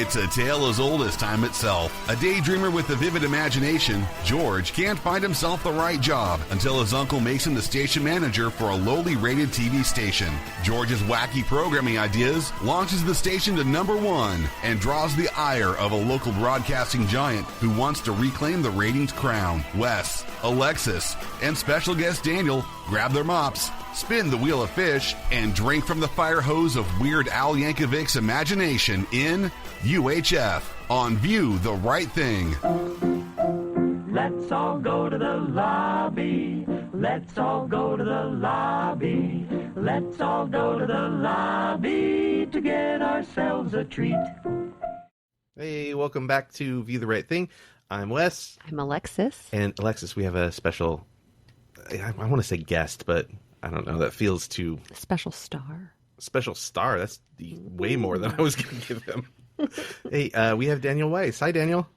It's a tale as old as time itself. A daydreamer with a vivid imagination, George can't find himself the right job until his uncle makes him the station manager for a lowly rated TV station. George's wacky programming ideas launches the station to #1 and draws the ire of a local broadcasting giant who wants to reclaim the ratings crown. Wes, Alexis, and special guest Daniel grab their mops, spin the wheel of fish, and drink from the fire hose of Weird Al Yankovic's imagination in UHF on View the Right Thing. Let's all go to the lobby. Let's all go to the lobby. Let's all go to the lobby to get ourselves a treat. Hey, welcome back to View the Right Thing. I'm Wes. I'm Alexis. And Alexis, we have a special, I want to say guest, but I don't know. That feels too... Special star. Special star? That's way more than I was going to give him. Hey, we have Daniel Weiss. Hi, Daniel.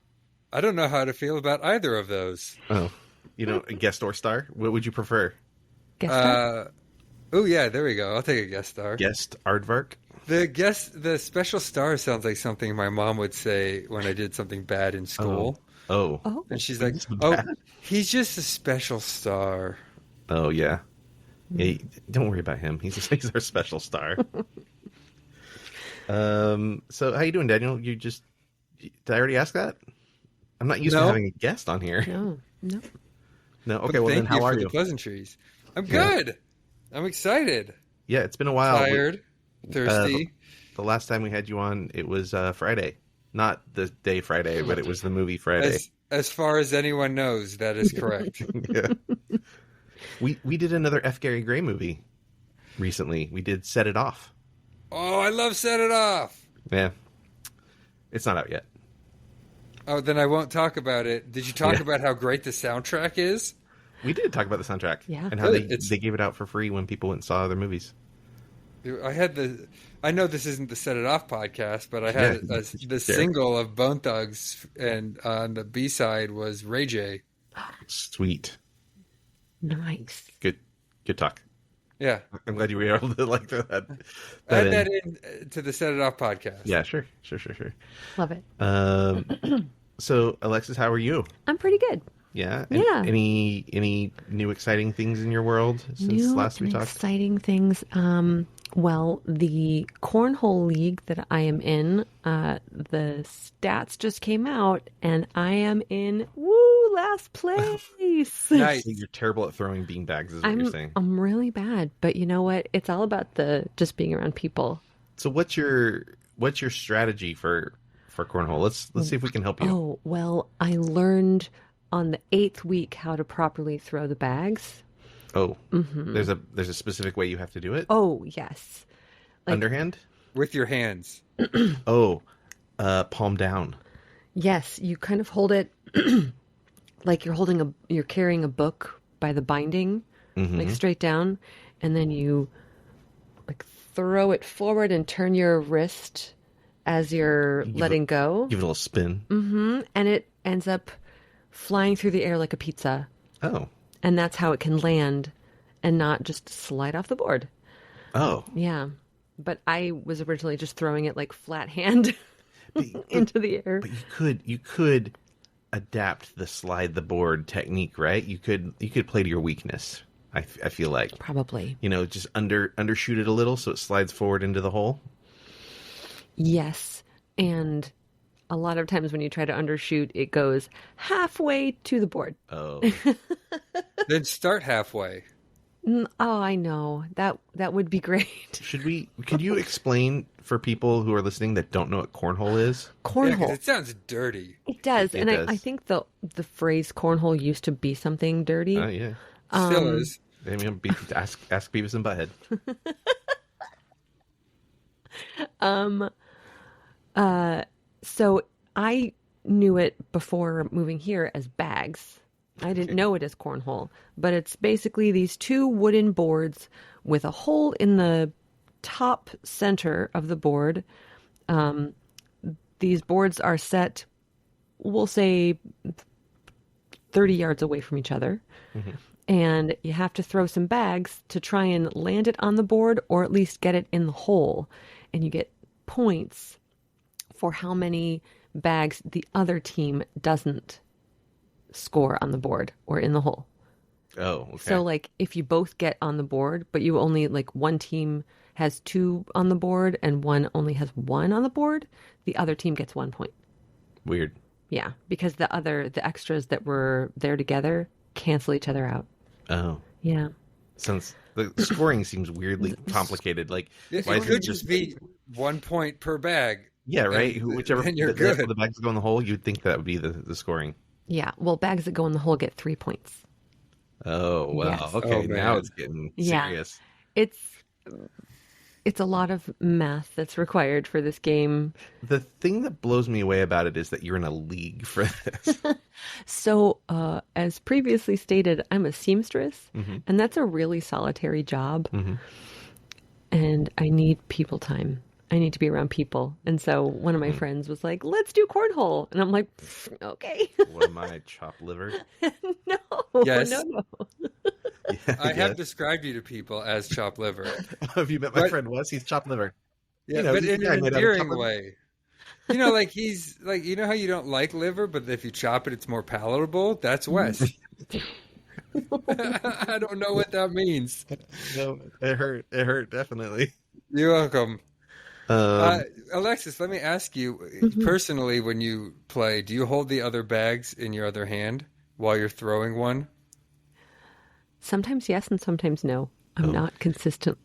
I don't know how to feel about either of those. Oh, you know, a guest or star? What would you prefer? Guest star? Oh, yeah, there we go. I'll take a guest star. Guest aardvark? The special star sounds like something my mom would say when I did something bad in school. Oh. And she's like, oh, he's just a special star. Oh, yeah. Hey, don't worry about him. He's our special star. So how you doing, Daniel? Did I already ask that? I'm not used to having a guest on here. No. No. Okay. Well, then how are you? The pleasantries. I'm good. I'm excited. Yeah, it's been a while. Tired, thirsty. The last time we had you on, it was Friday, not the day Friday, but it was the movie Friday. As far as anyone knows, that is correct. Yeah. We did another F. Gary Gray movie recently. We did Set It Off. Oh, I love Set It Off. Yeah. It's not out yet. Oh, then I won't talk about it. Did you talk about how great the soundtrack is? We did talk about the soundtrack. Yeah. And how they gave it out for free when people went and saw other movies. I know this isn't the Set It Off podcast, but I had the single of Bone Thugs, and on the B-side was Ray J. Sweet. Nice. Good talk. Yeah. I'm glad you were able to like throw that Add that in to the Set It Off podcast. Yeah, sure. Love it. So, Alexis, how are you? I'm pretty good. Yeah? Yeah. Any new exciting things in your world since last we talked? Exciting things. Well, the cornhole league that I am in, the stats just came out, and I am in last place. Nice. You're terrible at throwing beanbags, is what you're saying. I'm really bad, but you know what? It's all about just being around people. So what's your strategy for cornhole? Let's see if we can help you. Oh, well, I learned on the 8th week how to properly throw the bags. Oh, there's a specific way you have to do it? Oh, yes. Underhand? With your hands. Palm down. Yes, you kind of hold it like you're carrying a book by the binding, like straight down, and then you like throw it forward and turn your wrist as you're letting go. Give it a little spin. And it ends up flying through the air like a pizza. Oh. And that's how it can land and not just slide off the board. Oh. Yeah. But I was originally just throwing it like flat hand into the air. But you could adapt the slide the board technique, right? You could play to your weakness. I feel like Probably. Just undershoot it a little so it slides forward into the hole. Yes. And a lot of times when you try to undershoot, it goes halfway to the board. Oh. Then start halfway. Oh, I know. That would be great. Could you explain for people who are listening that don't know what cornhole is? Cornhole. Yeah, 'cause it sounds dirty. It does. It And does. I think the phrase cornhole used to be something dirty. Oh, yeah. Still is. I mean, ask Beavis and Butthead. So I knew it before moving here as bags. I didn't know it as cornhole, but it's basically these two wooden boards with a hole in the top center of the board. These boards are set, we'll say, 30 yards away from each other. And you have to throw some bags to try and land it on the board or at least get it in the hole. And you get points for how many bags the other team doesn't score on the board or in the hole. Oh, okay. So, like, if you both get on the board, but you only, like, one team has 2 on the board and one only has 1 on the board, the other team gets 1 point. Weird. Yeah, because the extras that were there together cancel each other out. Oh. Yeah. Since the scoring seems weirdly complicated. Like, It why could isn't just be 1 point per bag. Yeah, right? And Whichever then you're good. the bags go in the hole, you'd think that would be the scoring. Yeah. Well, bags that go in the hole get 3 points. Oh, wow. Yes. Okay, Oh, now man. it's getting Yeah. serious. It's a lot of math that's required for this game. The thing that blows me away about it is that you're in a league for this. So, as previously stated, I'm a seamstress, Mm-hmm. and that's a really solitary job. And I need people time. I need to be around people. And so one of my friends was like, let's do cornhole. And I'm like, okay. What am I, chopped liver? No, Yes. no. Yeah, I have guess. described you to people as chopped liver. Have you met my But- friend Weiss? He's chopped liver. Yeah, You know, but he's in the guy an made out of endearing chocolate. way. You know, like he's like, you know how you don't like liver, but if you chop it, it's more palatable? That's Wes. I don't know what that means. No, it hurt. It hurt, definitely. You're welcome. Um, Alexis, let me ask you, Mm-hmm. personally, when you play, do you hold the other bags in your other hand while you're throwing one? Sometimes yes and sometimes no. I'm not consistent,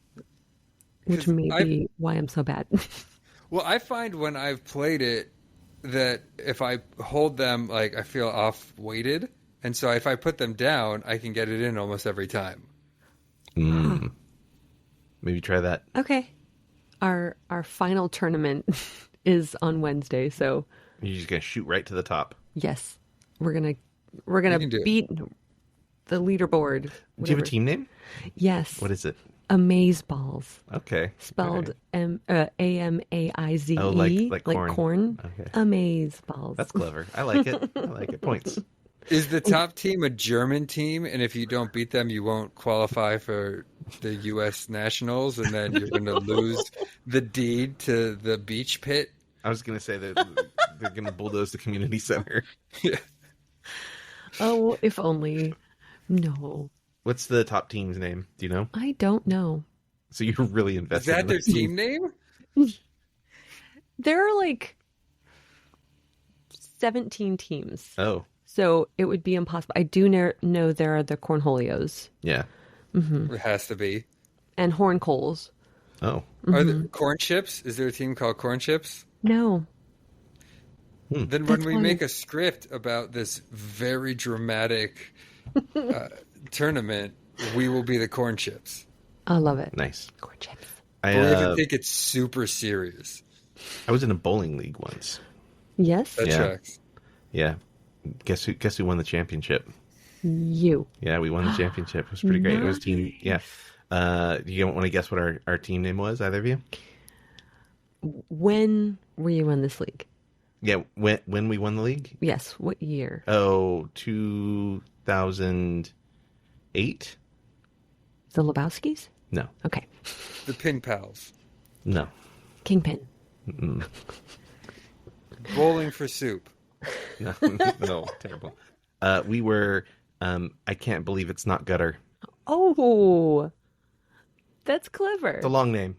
which 'Cause may be why I'm so bad. Well, I find when I've played it that if I hold them, like I feel off-weighted. And so if I put them down, I can get it in almost every time. maybe try that. Okay. Our final tournament is on Wednesday, so You're just gonna shoot right to the top. yes, we're gonna can do it. beat the leaderboard. Do you have whatever. a team name? Yes. What is it? Amaze balls, Okay. spelled Okay. AMAIZE, Oh, like corn. corn. Okay. Amaze balls. That's clever. I like it. I like it. Points. Is the top team a German team? And if you don't beat them, you won't qualify for the U.S. Nationals, and then you're going to lose the deed to the beach pit? I was gonna say that they're gonna bulldoze the community center. Oh, if only. No, What's the top team's name? Do you know? I don't know. So you're really Is invested. that in their this team name? There are like 17 teams, Oh, so it would be impossible. I do know there are the cornholios yeah. It has to be. and horncoals. Oh, Are there corn chips? Is there a team called Corn Chips? No, Then when That's we funny. make a script about this very dramatic tournament, we will be the Corn Chips. I love it. nice. Corn chips. I But we have to take it super serious. I was in a bowling league once. Yes, That Yeah. tracks. Yeah. Guess who won the championship? you. Yeah, we won the championship. It was pretty great. It was team. Yeah. Do you want to guess what our team name was? Either of you? When were you in this league? Yeah. When we won the league? Yes. What year? Oh, 2008? The Lebowskis? No. Okay. The Pin Pals. No. Kingpin. Bowling for soup. No. No. Terrible. We were. I can't believe it's not gutter. Oh, that's clever. It's a long name.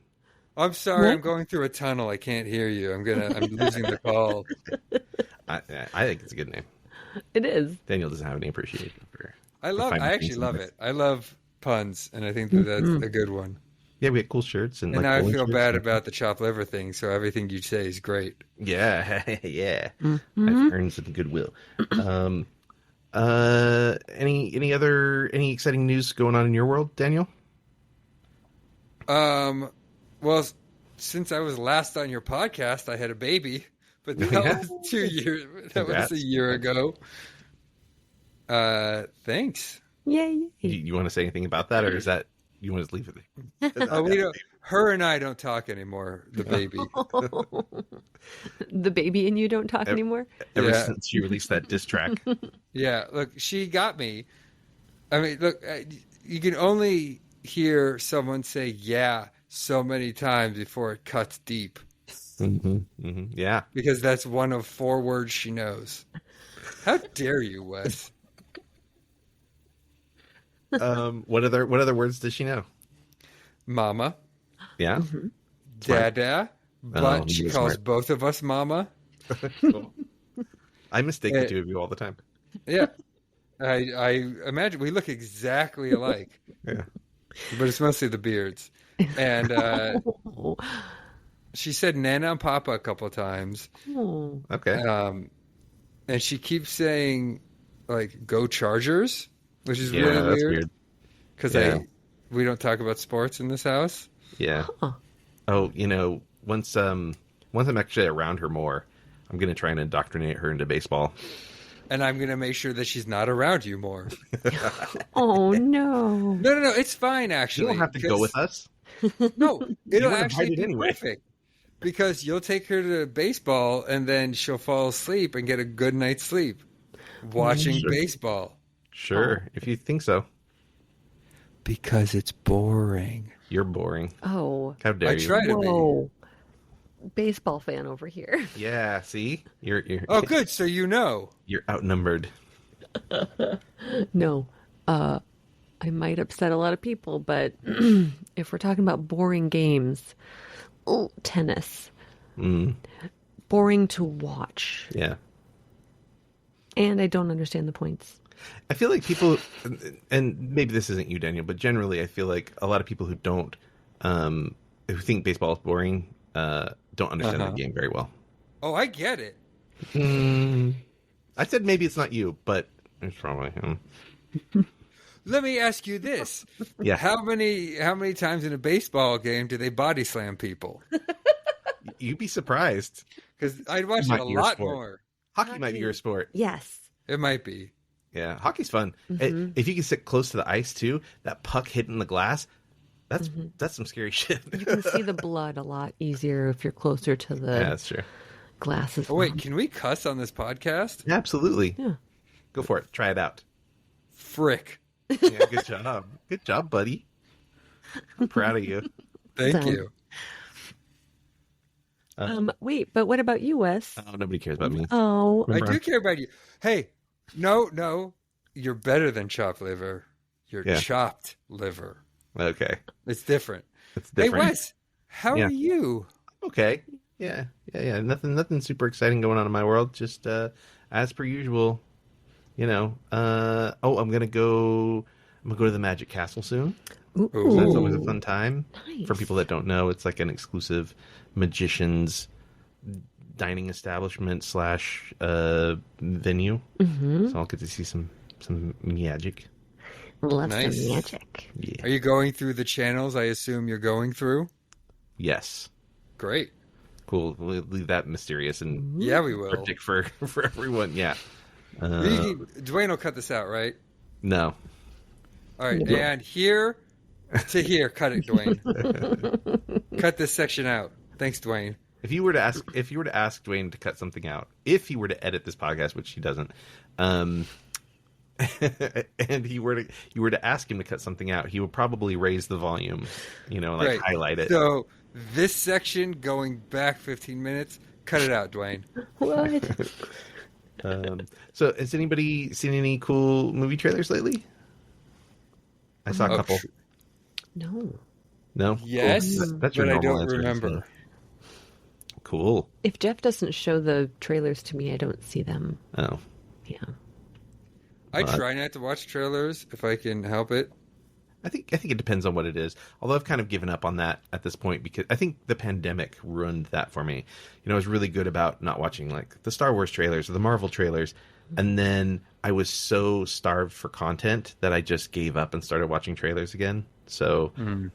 I'm sorry, What? I'm going through a tunnel. I can't hear you. I'm losing the call. I think it's a good name. It is. Daniel doesn't have any appreciation for. I finding actually things love in it. I love puns, and I think that that's a good one. Yeah, we had cool shirts and And like now I bowling feel shirts bad and- about the chopped liver thing, so everything you say is great. Yeah, yeah. I've earned some goodwill. Any exciting news going on in your world, Daniel? Well, since I was last on your podcast, I had a baby, but that Yeah. was 2 years. That Congrats. was a year ago. Thanks. Yay. You want to say anything about that, or is that you want to leave it there? Oh, we don't. Her and I don't talk anymore. The baby. The baby and you don't talk anymore? Ever Yeah. since you released that diss track, Yeah, look, she got me. I mean, look, you can only hear someone say "yeah" so many times before it cuts deep. Yeah. because that's one of 4 words she knows. How dare you, Wes? What other words does she know? Mama, Yeah. Dada, but she you're calls smart. both of us Mama. Cool. I mistake the two of you all the time. Yeah. I imagine we look exactly alike, Yeah. but it's mostly the beards. And she said Nana and Papa a couple of times. Oh. Okay. And she keeps saying, like, go Chargers, which is Yeah, really that's weird. weird. Because Yeah. we don't talk about sports in this house. Yeah. Huh. Oh, once I'm actually around her more, I'm gonna try and indoctrinate her into baseball. And I'm going to make sure that she's not around you more. Oh no. No, it's fine, You actually. don't have to go 'cause- with us. No, it'll weren't actually invited be anyway. perfect. Because you'll take her to baseball, and then she'll fall asleep and get a good night's sleep watching Sure. baseball. Sure, if you think so. Because it's boring. You're boring. Oh. How dare I you? try to be. Whoa. Baseball fan over here. Yeah. See, you're Oh, good. So you know. you're outnumbered. No. I might upset a lot of people, but if we're talking about boring games, tennis. Boring to watch. Yeah. And I don't understand the points. I feel like people, and maybe this isn't you, Daniel, but generally, I feel like a lot of people who don't, who think baseball is boring, don't understand the game very well. Oh, I get it. I said maybe it's not you, but it's probably him. Let me ask you this. Yeah. How many times in a baseball game do they body slam people? You'd be surprised. Because I'd watch it Might a be your lot sport. more. Hockey might be your sport. Yes. It might be. Yeah, hockey's fun. If you can sit close to the ice too, that puck hitting the glass, that's some scary shit. You can see the blood a lot easier if you're closer to the Yeah, that's true. glasses. Oh, wait, can we cuss on this podcast? Absolutely. Yeah. Go for it. Try it out. Frick. Yeah, good job. Good job, buddy. I'm proud of you. Thank So- you. Wait, but what about you, Wes? Oh, nobody cares about me. Oh, I Remember? do care about you. Hey, no. You're better than chopped liver. You're Yeah. chopped liver. Okay. It's different. It's different. Hey, Wes, how Yeah. are you? Okay. Yeah. Nothing super exciting going on in my world. Just as per usual. I'm gonna go to the Magic Castle soon. ooh. So that's always a fun time. Nice. For people that don't know, it's like an exclusive magician's dining establishment / venue. So I'll get to see some magic. Love Nice. some magic. Yeah. Are you going through the channels I assume you're going through? Yes. Great. Cool. We'll leave that mysterious and Yeah, we will. cryptic for everyone. Yeah. Duane will cut this out, right? No. All right. And here to here. Cut it, Duane. Cut this section out. Thanks, Duane. If you were to ask Duane to cut something out, if he were to edit this podcast, which he doesn't, and you were to ask him to cut something out, he would probably raise the volume, Right. highlight it. So this section going back 15 minutes, cut it out, Duane. What? So has anybody seen any cool movie trailers lately? I saw a Oh, couple. No. No? Yes, Cool. That's your but I normal don't answer. remember. Cool. If Jeff doesn't show the trailers to me, I don't see them. Oh. Yeah. I try not to watch trailers if I can help it. I think it depends on what it is. Although I've kind of given up on that at this point because I think the pandemic ruined that for me. I was really good about not watching like the Star Wars trailers or the Marvel trailers, and then I was so starved for content that I just gave up and started watching trailers again. So, and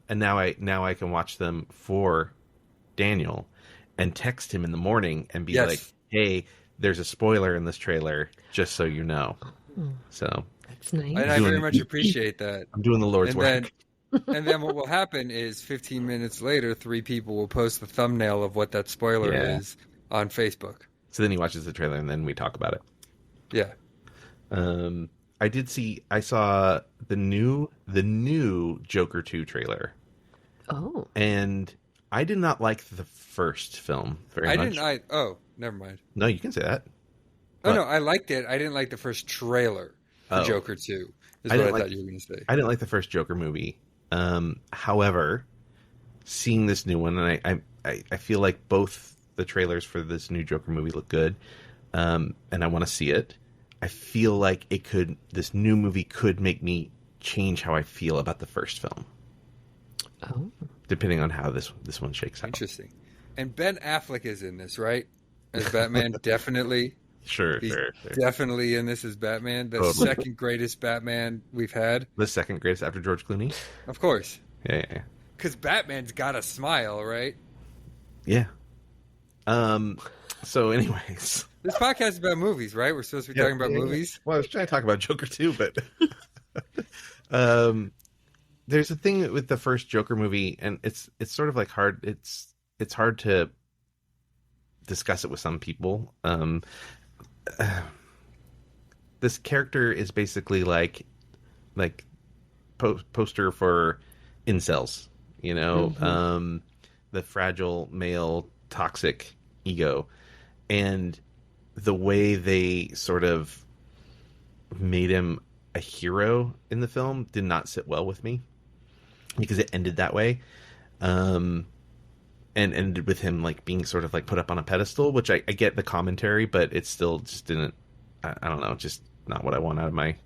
now I can watch them for Daniel and text him in the morning and be Yes. like, "Hey, there's a spoiler in this trailer, just so you know." So That's nice. And I very much appreciate that. I'm doing the Lord's And work. then what will happen is 15 minutes later, 3 people will post the thumbnail of what that spoiler Yeah. is on Facebook. So then he watches the trailer and then we talk about it. Yeah. I saw the new Joker 2 trailer, Oh. and I did not like the first film very much. Oh, never mind. No, you can say that. Oh, no, I liked it. I didn't like the first trailer for Joker 2, is what I thought you were going to say. I didn't like the first Joker movie. However, seeing this new one, and I feel like both the trailers for this new Joker movie look good, and I want to see it. I feel like this new movie could make me change how I feel about the first film. Oh. Depending on how this one shakes out. Interesting. And Ben Affleck is in this, right? As Batman, definitely. Sure. Definitely in this as Batman. The Totally. second greatest Batman we've had. The second greatest after George Clooney? Of course. Yeah. Because Batman's got a smile, right? Yeah. So anyways. This podcast is about movies, right? We're supposed to be talking about movies? Well, I was trying to talk about Joker too, but... there's a thing with the first Joker movie, and it's sort of like hard. It's hard to discuss it with some people. This character is basically like poster for incels, you know, the fragile male toxic ego, and the way they sort of made him a hero in the film did not sit well with me, because it ended that way, and ended with him like being sort of like put up on a pedestal, which I get the commentary, but it still just didn't. I don't know, just not what I want out of my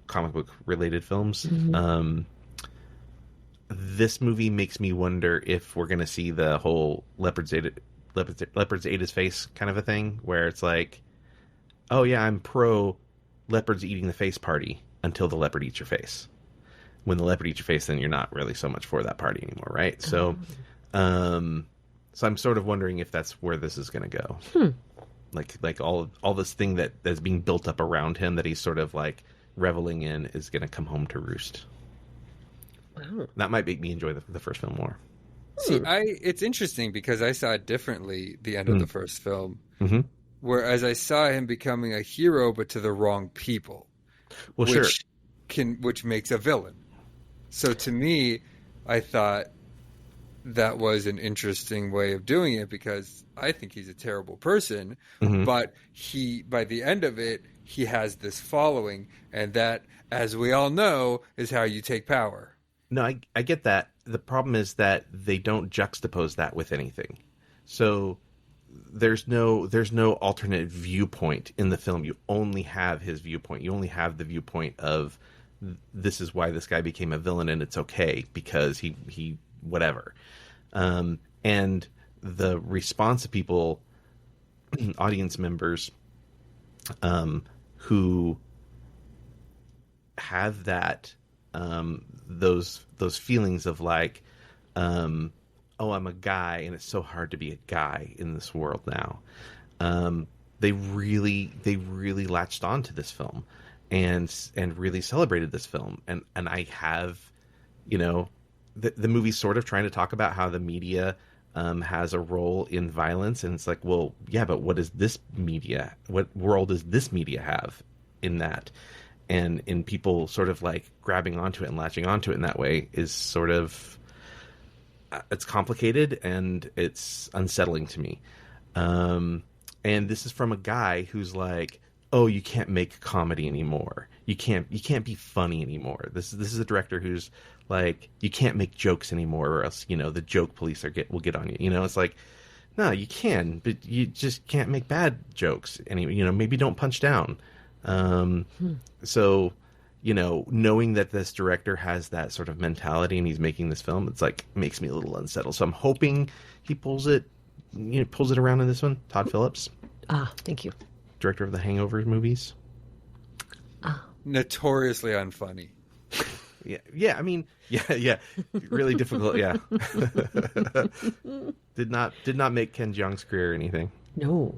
comic book related films. This movie makes me wonder if we're going to see leopards ate his face kind of a thing, where it's like, oh yeah, I'm pro leopards eating the face party until the leopard eats your face. When the leopard eats your face, then you're not really so much for that party anymore, right? So, so I'm sort of wondering if that's where this is going to go. Like all this thing that's being built up around him that he's sort of like reveling in is going to come home to roost. Wow. That might make me enjoy the first film more. See, it's interesting because I saw it differently the end of the first film. Mm-hmm. Whereas I saw him becoming a hero, but to the wrong people. Well, Which makes a villain. So to me, I thought that was an interesting way of doing it, because I think he's a terrible person, but by the end of it, he has this following, and that, as we all know, is how you take power. No, I get that. The problem is that they don't juxtapose that with anything. So there's no alternate viewpoint in the film. You only have his viewpoint. You only have the viewpoint of, this is why this guy became a villain, and it's okay because he whatever. And the response of people, audience members, who have that, those feelings of like, oh, I'm a guy, and it's so hard to be a guy in this world now. They really latched on to this film, and really celebrated this film. And I have, the movie's sort of trying to talk about how the media has a role in violence, and it's like, well, yeah, but what is this media? What role does this media have in that? And in people sort of like grabbing onto it and latching onto it in that way is sort of, it's complicated and it's unsettling to me. And this is from a guy who's like, oh, you can't make comedy anymore. You can't be funny anymore. This is a director who's like, you can't make jokes anymore, or else, the joke police will get on you. It's like, no, you can, but you just can't make bad jokes. Maybe don't punch down. So, knowing that this director has that sort of mentality and he's making this film, it's like, makes me a little unsettled. So I'm hoping he pulls it around in this one. Todd Phillips. Thank you. Director of the Hangover movies. Notoriously unfunny. Yeah. I mean, yeah. Really difficult. Yeah. Did not make Ken Jeong's career anything. No.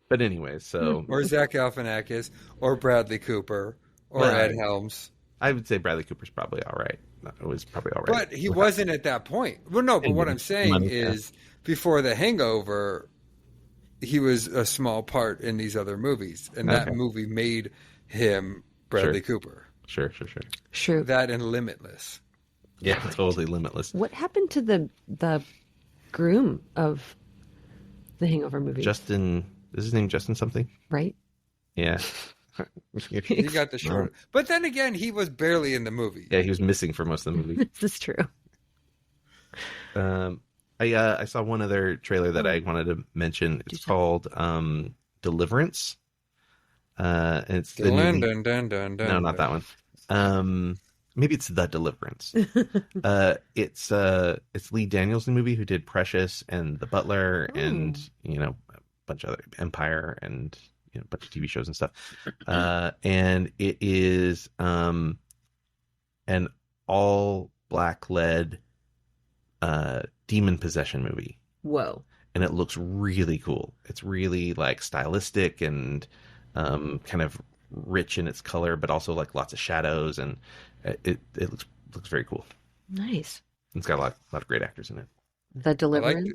But anyway, so... Or Zach Galifianakis, or Bradley Cooper, or Ed Helms. I would say Bradley Cooper's probably all right. It was probably all right. But he wasn't at that point. Well, no, but what I'm saying is, before The Hangover, he was a small part in these other movies. And that movie made him Bradley Cooper. Sure. Sure. That and Limitless. Yeah, totally limitless. What happened to the groom of the Hangover movie? Justin, is his name Justin something? Right? Yeah. He got the short. But then again, he was barely in the movie. Yeah, he was missing for most of the movie. This is true. I saw one other trailer that I wanted to mention. It's called Deliverance. And it's the new... No, not that one. Maybe it's The Deliverance. It's Lee Daniels, the movie, who did Precious and The Butler and a bunch of other Empire and a bunch of TV shows and stuff. And it is an all black led demon possession movie. Whoa. And it looks really cool. It's really like stylistic and kind of rich in its color, but also like lots of shadows, and it looks very cool. Nice. It's got a lot of great actors in it. The Deliverance?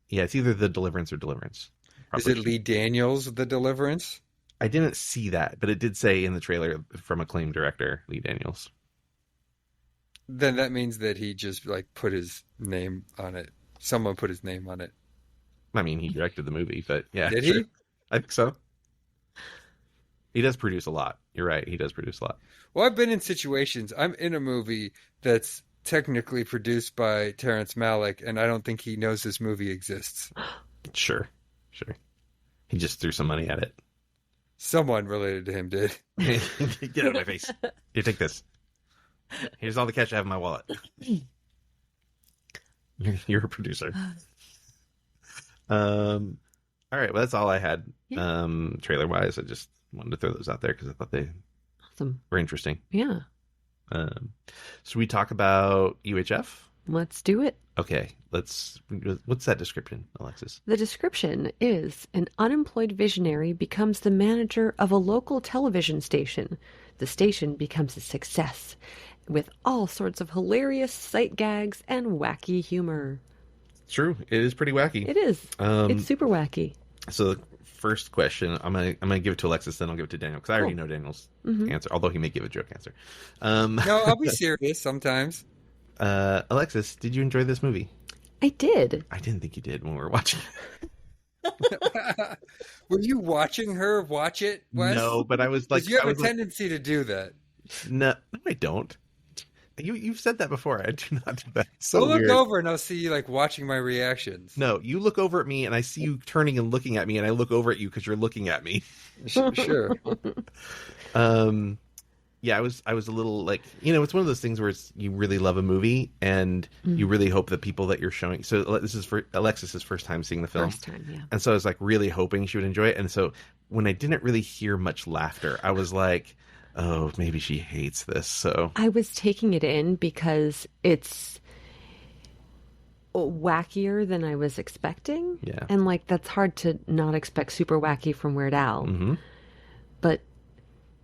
Yeah, it's either The Deliverance or Deliverance. Is it Lee Daniels, The Deliverance? I didn't see that, but it did say in the trailer from acclaimed director Lee Daniels. Then that means that he just like put his name on it. Someone put his name on it. I mean, he directed the movie, but yeah. Did sure. he? I think so. He does produce a lot. You're right. He does produce a lot. Well, I've been in situations. I'm in a movie that's technically produced by Terrence Malick, and I don't think he knows this movie exists. Sure. He just threw some money at it. Someone related to him did. Get out of my face. Here, take this. Here's all the cash I have in my wallet. You're a producer. All right. Well, that's all I had. Yeah. Trailer wise, I just wanted to throw those out there because I thought they were interesting. Yeah. So we talk about UHF. Let's do it. Okay. What's that description, Alexis? The description is: an unemployed visionary becomes the manager of a local television station. The station becomes a success with all sorts of hilarious sight gags and wacky humor. True. It is pretty wacky. It is. It's super wacky. So the first question, I'm gonna give it to Alexis, then I'll give it to Daniel because I already know Daniel's answer, although he may give a joke answer. No, I'll be serious sometimes. Alexis, did you enjoy this movie? I did. I didn't think you did when we were watching. Were you watching her watch it, Wes? No, but I was like, 'cause you have a tendency to do that. No, I don't. You've said that before. I do not do that. So I'll look weird. over and I'll see you like watching my reactions. No, you look over at me and I see you turning and looking at me, and I look over at you because you're looking at me. Sure. Yeah, I was a little like, it's one of those things where you really love a movie and you really hope that people that you're showing. So this is for Alexis's first time seeing the film. First time, yeah. And so I was like really hoping she would enjoy it. And so when I didn't really hear much laughter, I was like, oh, maybe she hates this. So I was taking it in because it's wackier than I was expecting. Yeah. And like, that's hard to not expect super wacky from Weird Al. Mm-hmm. But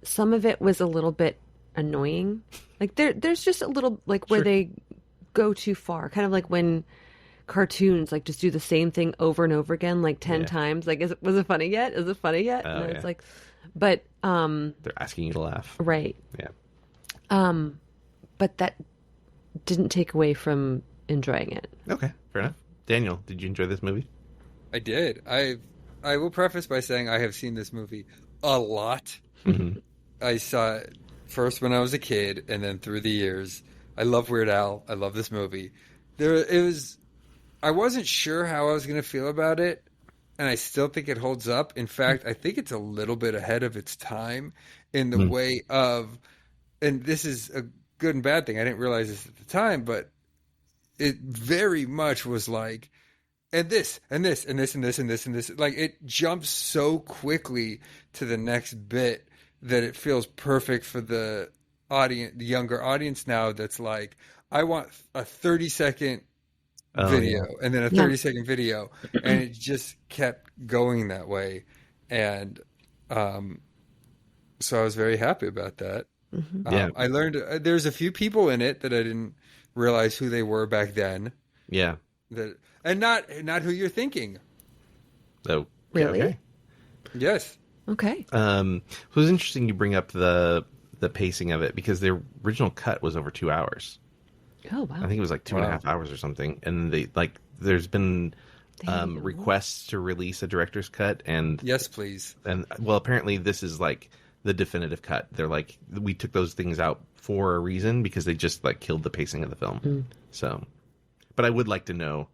some of it was a little bit annoying. Like there's just a little like where they go too far. Kind of like when cartoons like just do the same thing over and over again, like 10 times. Like, was it funny yet? Is it funny yet? Oh, and it's like, but they're asking you to laugh. right. Yeah. But that didn't take away from enjoying it. Okay, fair enough. Daniel, did you enjoy this movie? I did. I will preface by saying I have seen this movie a lot. Mm-hmm. I saw it first when I was a kid, and then through the years. I love Weird Al. I love this movie. I wasn't sure how I was going to feel about it, and I still think it holds up. In fact, I think it's a little bit ahead of its time in the way of, and this is a good and bad thing. I didn't realize this at the time, but it very much was like, and this, and this, and this, and this, and this, and this. Like, it jumps so quickly to the next bit that it feels perfect for the audience, the younger audience now that's like, I want a 30-second video and then a 30-second video. And it just kept going that way. And so I was very happy about that. Mm-hmm. I learned there's a few people in it that I didn't realize who they were back then. Yeah. And not who you're thinking. Oh, Really? Okay. Yes. Okay. So it was interesting you bring up the pacing of it because the original cut was over 2 hours. Oh, wow. I think it was like 2.5 hours or something. And there's been requests to release a director's cut, and Yes, please. and well, apparently this is like the definitive cut. They're like, we took those things out for a reason because they just like killed the pacing of the film. So, but I would like to know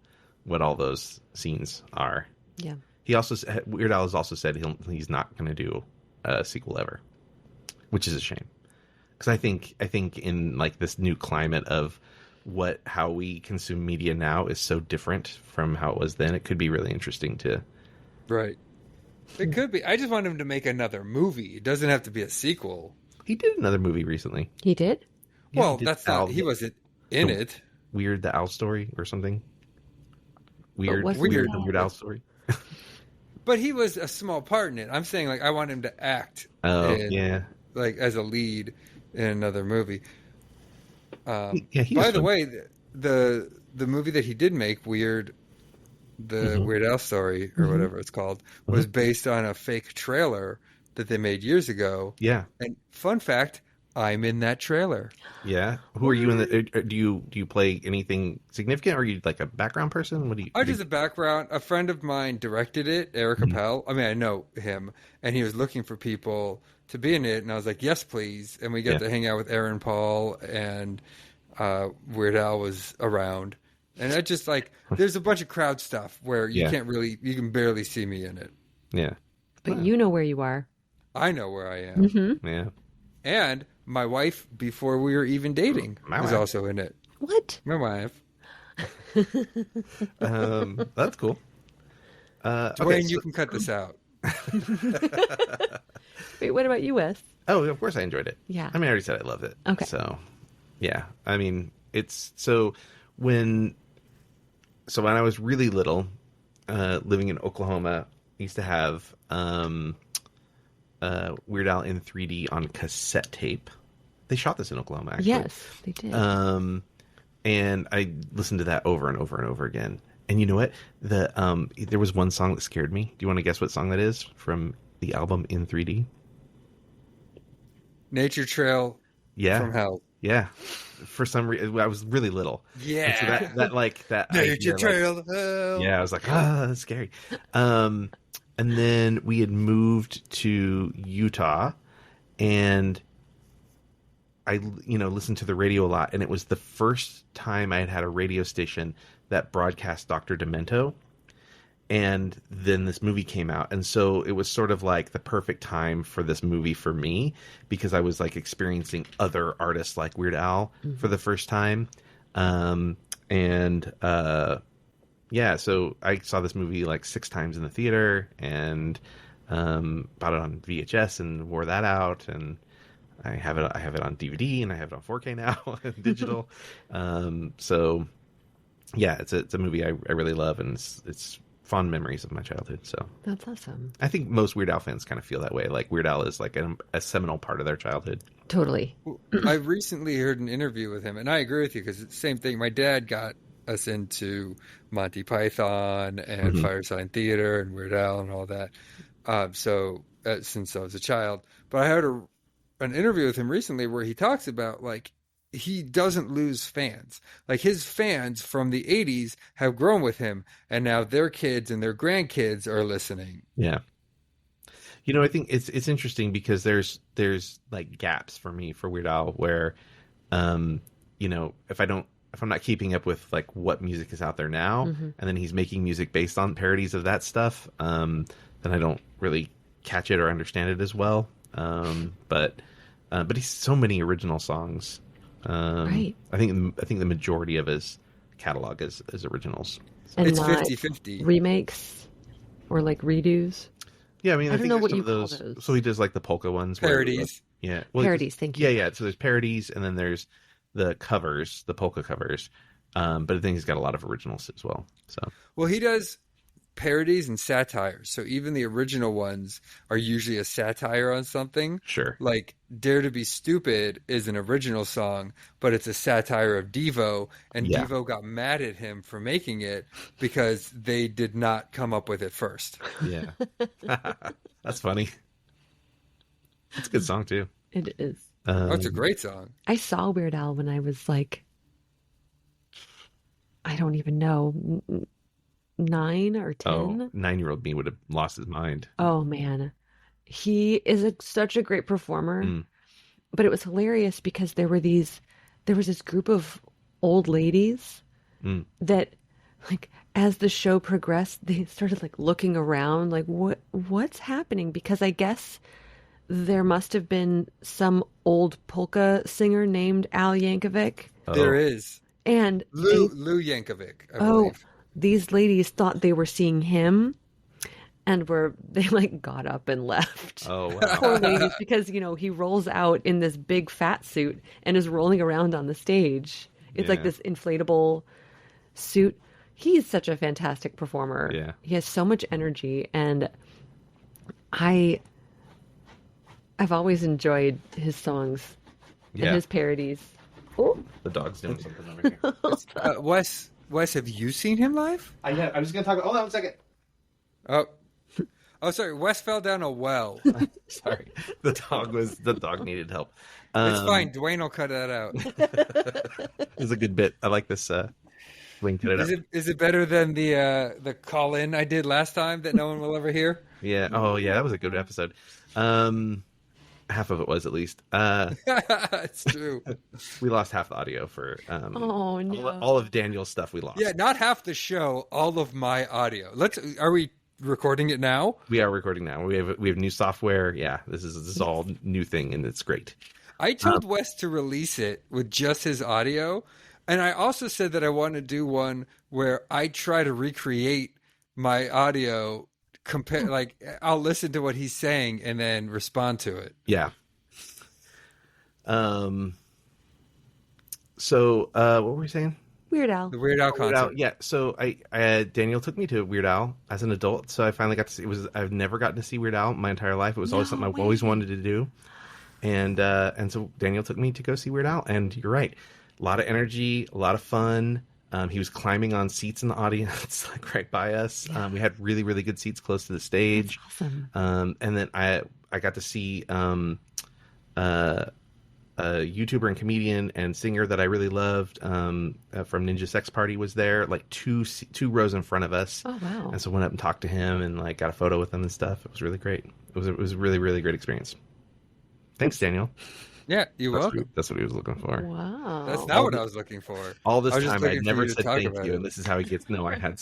what all those scenes are. Yeah. He also Weird Al has also said he's not going to do a sequel ever, which is a shame, because I think in like this new climate of how we consume media now is so different from how it was then. It could be really interesting to. Right. It could be. I just want him to make another movie. It doesn't have to be a sequel. He did another movie recently. He did? Yeah, Well, he did that's not. He wasn't in it. Weird the Owl story or something. Weird wasn't the that- Weird Owl story. But he was a small part in it. I'm saying, like, I want him to act. Oh in, like, as a lead in another movie. He By was the fun. way, the movie that he did make, Weird Al story or whatever it's called, was based on a fake trailer that they made years ago. Yeah. And fun fact, I'm in that trailer. Yeah. Who are you in the? Do you play anything significant, or are you like a background person? What do you? I just a background. A friend of mine directed it, Eric Appel. I mean, I know him, and he was looking for people to be in it, and I was like, yes, please. And we got to hang out with Aaron Paul, and Weird Al was around. And I just like, there's a bunch of crowd stuff where you you can barely see me in it. Yeah. But you know where you are. I know where I am. Yeah. And my wife, before we were even dating, My was wife. also in it. What? My wife. That's cool. Duane, you can cut this out. Wait, what about you, Wes? Oh, of course I enjoyed it. Yeah. I mean, I already said I loved it. Okay. So, yeah. I mean, it's when I was really little, living in Oklahoma, I used to have Weird Al in 3D on cassette tape. They shot this in Oklahoma, actually. Yes, they did. And I listened to that over and over and over again. And you know what? There was one song that scared me. Do you want to guess what song that is from the album in 3D? Nature Trail Yeah. from Hell. Yeah. For some reason, I was really little. Yeah. And so that Nature idea, Trail of Hell. yeah, I was like, that's scary. And then we had moved to Utah, and I, listened to the radio a lot, and it was the first time I had had a radio station that broadcast Dr. Demento. And then this movie came out, and so it was sort of like the perfect time for this movie for me, because I was like experiencing other artists like Weird Al for the first time. So I saw this movie like 6 times in the theater, and bought it on VHS and wore that out, and I have it on DVD, and I have it on 4K now, digital. So yeah, it's a movie I really love, and it's fond memories of my childhood. So That's awesome. I think most Weird Al fans kind of feel that way. Like Weird Al is like a seminal part of their childhood. Totally. I recently heard an interview with him, and I agree with you, because it's the same thing. My dad got us into Monty Python and Firesign Theater and Weird Al and all that. Since I was a child, but I heard an interview with him recently where he talks about, like, he doesn't lose fans. Like, his fans from the 80s have grown with him, and now their kids and their grandkids are listening. Yeah. I think it's interesting, because there's like gaps for me for Weird Al where, if I'm not keeping up with like what music is out there now, and then he's making music based on parodies of that stuff, then I don't really catch it or understand it as well. But he's so many original songs. Right. I think the majority of his catalog is originals. And It's not 50-50. remakes or like redos. Yeah, I mean, I don't think know there's what some you of call those. those. So he does like the polka ones, Parodies. Yeah, Parodies, thank you. Yeah. So there's parodies, and then there's the covers, the polka covers. But I think he's got a lot of originals as well. So Well, he does parodies and satires. So even the original ones are usually a satire on something. sure. Like Dare to Be Stupid is an original song, but it's a satire of Devo, and Yeah. Devo got mad at him for making it because they did not come up with it first. Yeah, that's funny. It's a good song too. It is. Oh, it's a great song. I saw Weird Al when I was like I don't even know, 9 or 10. Oh, 9-year-old me would have lost his mind. Oh man, he is such a great performer. Mm. But it was hilarious because there was this group of old ladies that, like, as the show progressed, they started like looking around, like what's happening? Because I guess there must have been some old polka singer named Al Yankovic. Oh. There is. And Lou Yankovic, I believe. these ladies thought they were seeing him, and they like got up and left. Oh, wow. Poor ladies, because he rolls out in this big fat suit and is rolling around on the stage. It's like Yeah. this inflatable suit. He's such a fantastic performer. Yeah. He has so much energy, and I've always enjoyed his songs and Yeah. his parodies. Oh, The dog's doing something over here. Wes, have you seen him live? I'm just going to talk. Hold on 1 second. Oh, sorry. Wes fell down a well. Sorry. The dog needed help. It's fine. Duane will cut that out. It was a good bit. I like this. Duane cut it out. Is it better than the call in I did last time that no one will ever hear? Yeah. Oh, yeah. That was a good episode. Half of it was, at least. It's true. We lost half the audio for oh no! all of Daniel's stuff. We lost. Yeah, not half the show. All of my audio. Are we recording it now? We are recording now. We have new software. Yeah, this is all new thing, and it's great. I told Wes to release it with just his audio, and I also said that I want to do one where I try to recreate my audio. Like, I'll listen to what he's saying and then respond to it. Yeah. So what were we saying? Weird Al. The Weird Al concert. Yeah. So Daniel took me to Weird Al as an adult. So I finally got to see. I've never gotten to see Weird Al my entire life. It was always something I've always wanted to do. And so Daniel took me to go see Weird Al. And you're right, a lot of energy, a lot of fun. He was climbing on seats in the audience, like right by us. Yeah. We had really, really good seats close to the stage. That's awesome. And then I got to see a YouTuber and comedian and singer that I really loved from Ninja Sex Party was there, like two rows in front of us. Oh wow! And so went up and talked to him and like got a photo with him and stuff. It was really great. It was a really, really great experience. Thanks, Daniel. Yeah, you're welcome. That's what he was looking for. Wow. That's not what I was looking for. All this I was just time, I looking had for never you to said talk thank about you, it. and this is how he gets. No, I had.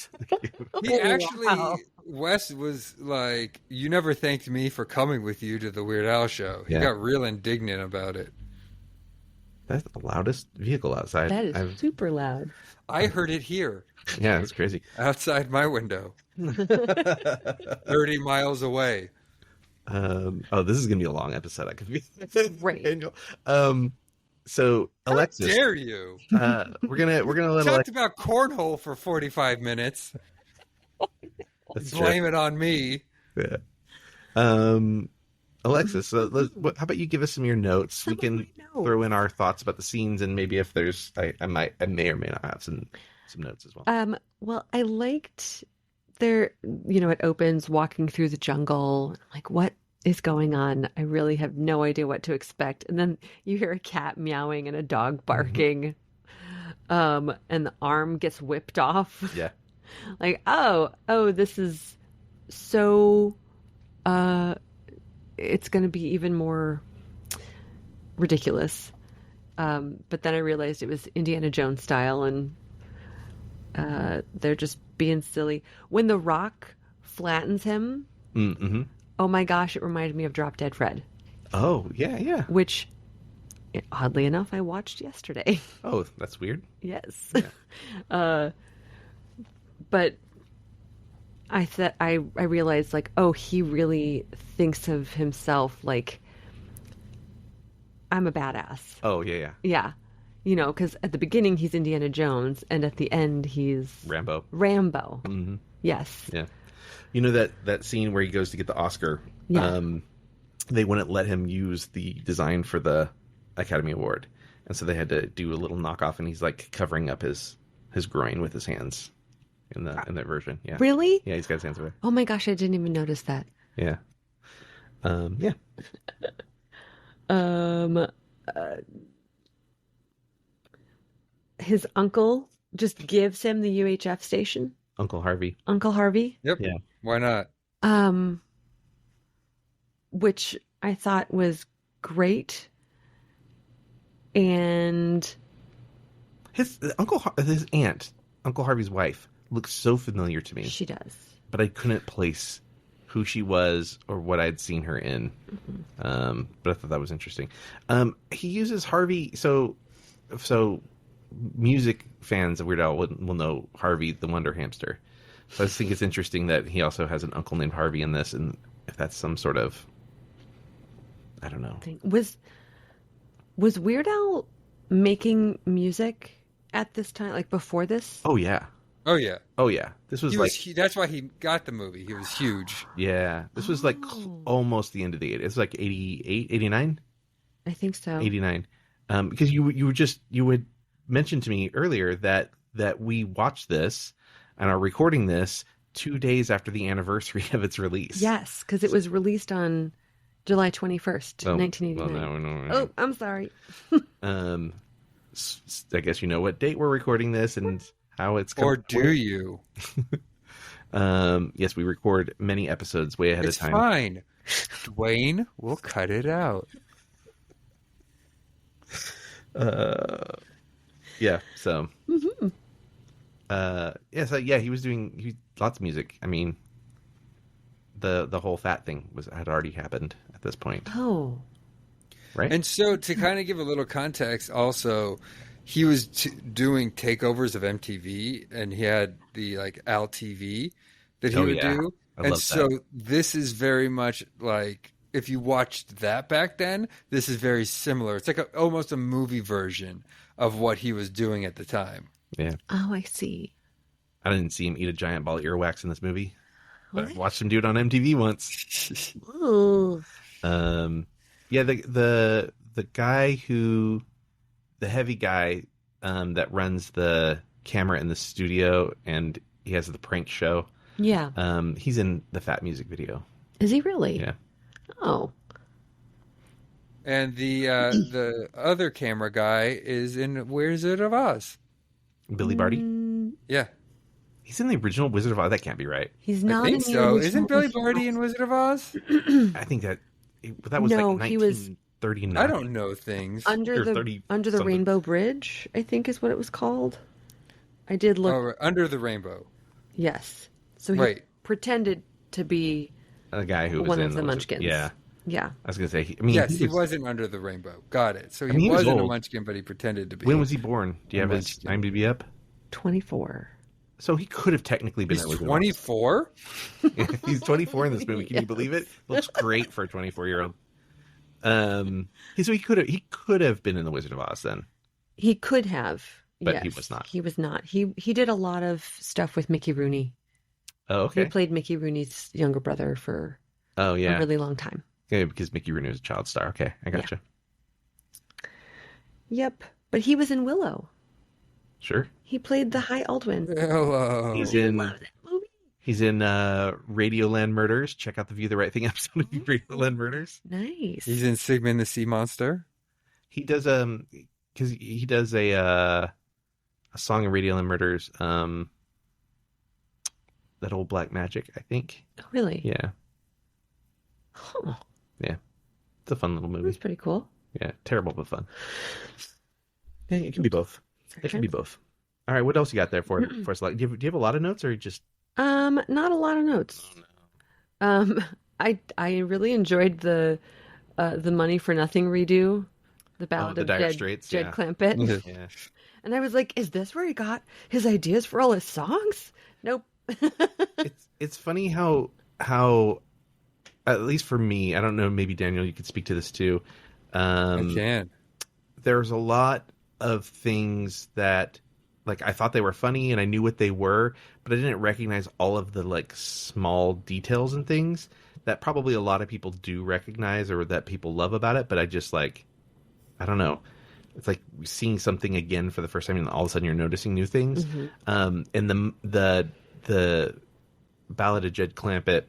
He actually, Wow. Wes was like, "You never thanked me for coming with you to the Weird Al show." He Yeah. got real indignant about it. That's the loudest vehicle outside. That is super loud. I heard it here, Yeah, it's crazy. outside my window, 30 miles away. This is gonna be a long episode. I could be Great. Daniel. So Alexis, How dare you? we're gonna let Talked about cornhole for 45 minutes. That's Blame true. it on me. Yeah. Alexis, how about you give us some of your notes? We can throw in our thoughts about the scenes, and maybe if there's, I may or may not have some notes as well. Well, I liked it opens walking through the jungle. Like, what is going on? I really have no idea what to expect. And then you hear a cat meowing and a dog barking. And the arm gets whipped off. Yeah. Like, oh, this is so, it's going to be even more ridiculous. But then I realized it was Indiana Jones style, and they're just being silly. When the rock flattens him, Mm-hmm. oh my gosh, it reminded me of Drop Dead Fred, Oh, yeah. which, oddly enough, I watched yesterday. Oh, that's weird. Yes. Yeah. But I realized, like, oh, he really thinks of himself like, I'm a badass. Oh, yeah. Yeah. Because at the beginning he's Indiana Jones, and at the end he's Rambo. Mm-hmm. Yes. Yeah. You know that scene where he goes to get the Oscar? Yeah. They wouldn't let him use the design for the Academy Award. And so they had to do a little knockoff, and he's like covering up his groin with his hands in that version. Yeah. Really? Yeah, he's got his hands away. Oh my gosh, I didn't even notice that. Yeah. Yeah. His uncle just gives him the UHF station, Uncle Harvey. Uncle Harvey. Yep. Yeah. Why not? Which I thought was great. And His aunt, Uncle Harvey's wife, looks so familiar to me. she does. But I couldn't place who she was or what I'd seen her in. But I thought that was interesting. He uses Harvey, so music fans of Weird Al will know Harvey the Wonder Hamster. So I just think it's interesting that he also has an uncle named Harvey in this, and if that's some sort of, I don't know. Was Weird Al making music at this time, like before this? Oh yeah. Oh yeah. Oh yeah. This was That's why he got the movie. He was huge. Yeah. This was like almost the end of the 80s. It's like 88, 89? I think so. 89. Because you had mentioned to me earlier that we watched this and are recording this 2 days after the anniversary of its release. Yes, because it was released on July 21st, 1989. Well, no. Oh, I'm sorry. I guess you know what date we're recording this and how it's coming. Or do you? Yes, we record many episodes way ahead of time. It's fine. Duane will cut it out. Yeah, so. Mm-hmm. He was doing lots of music. I mean, the whole fat thing had already happened at this point. Oh. Right? And so to kind of give a little context also, he was doing takeovers of MTV, and he had the like Al TV that he would do. And so this is very much like, if you watched that back then, this is very similar. It's like almost a movie version of what he was doing at the time. Yeah. Oh, I see. I didn't see him eat a giant ball of earwax in this movie. But What? I watched him do it on MTV once. Ooh. Yeah, the guy the heavy guy that runs the camera in the studio, and he has the prank show. Yeah. He's in the Fat music video. Is he really? Yeah. Oh. And the other camera guy is in Wizard of Oz. Billy Barty? Yeah. He's in the original Wizard of Oz. That can't be right. He's I not think in the so. original Isn't Billy Wizard of Barty in Oz. Wizard of Oz? I think that was No, like he was 1939. I don't know things. Under Or the 30 Under the something. Rainbow Bridge, I think is what it was called. I did look. Oh, right. Under the Rainbow. Yes. So he Right. pretended to be A guy who was one in of the Wizard- Munchkins. Yeah. Yeah. I was going to say, Yes, he wasn't Under the Rainbow. Got it. So I mean, he he was wasn't a old. Munchkin, but he pretended to be. When was he born? Do you have his Munchkin. IMDb up? 24. So he could have technically been He's at Wizard of Oz. 24? He's 24 in this movie. Can you believe it? Looks great for a 24-year-old. So he could have been in the Wizard of Oz then. He could have. But yes. he was not. He was not. He did a lot of stuff with Mickey Rooney. Oh, okay. He played Mickey Rooney's younger brother for Oh, yeah. a really long time. Yeah, because Mickey Rooney was a child star. Okay, I gotcha. Yep. But he was in Willow. Sure. He played the High Aldwin. Hello. He's in Love that movie. Radioland Murders. Check out the View the Right Thing episode of Radioland Murders. Nice. He's in Sigmund the Sea Monster. He does because he does a song in Radioland Murders. That old Black Magic, I think. Oh, really? Yeah, Huh. yeah. It's a fun little That movie. was pretty cool. Yeah, terrible but fun. Yeah, it can be both. It can be both. All right, what else you got there for us? Like, do you have a lot of notes, or just? Not a lot of notes. I really enjoyed the Money for Nothing redo, the Ballad the of Dire Jed, Straits, Jed yeah. Clampett. Yeah. And I was like, is this where he got his ideas for all his songs? Nope. It's funny how at least for me, I don't know, maybe Daniel, you could speak to this too. I can. There's a lot of things that like I thought they were funny and I knew what they were, but I didn't recognize all of the like small details and things that probably a lot of people do recognize or that people love about it, but I just like I don't know. It's like seeing something again for the first time and all of a sudden you're noticing new things. And the Ballad of Jed Clampett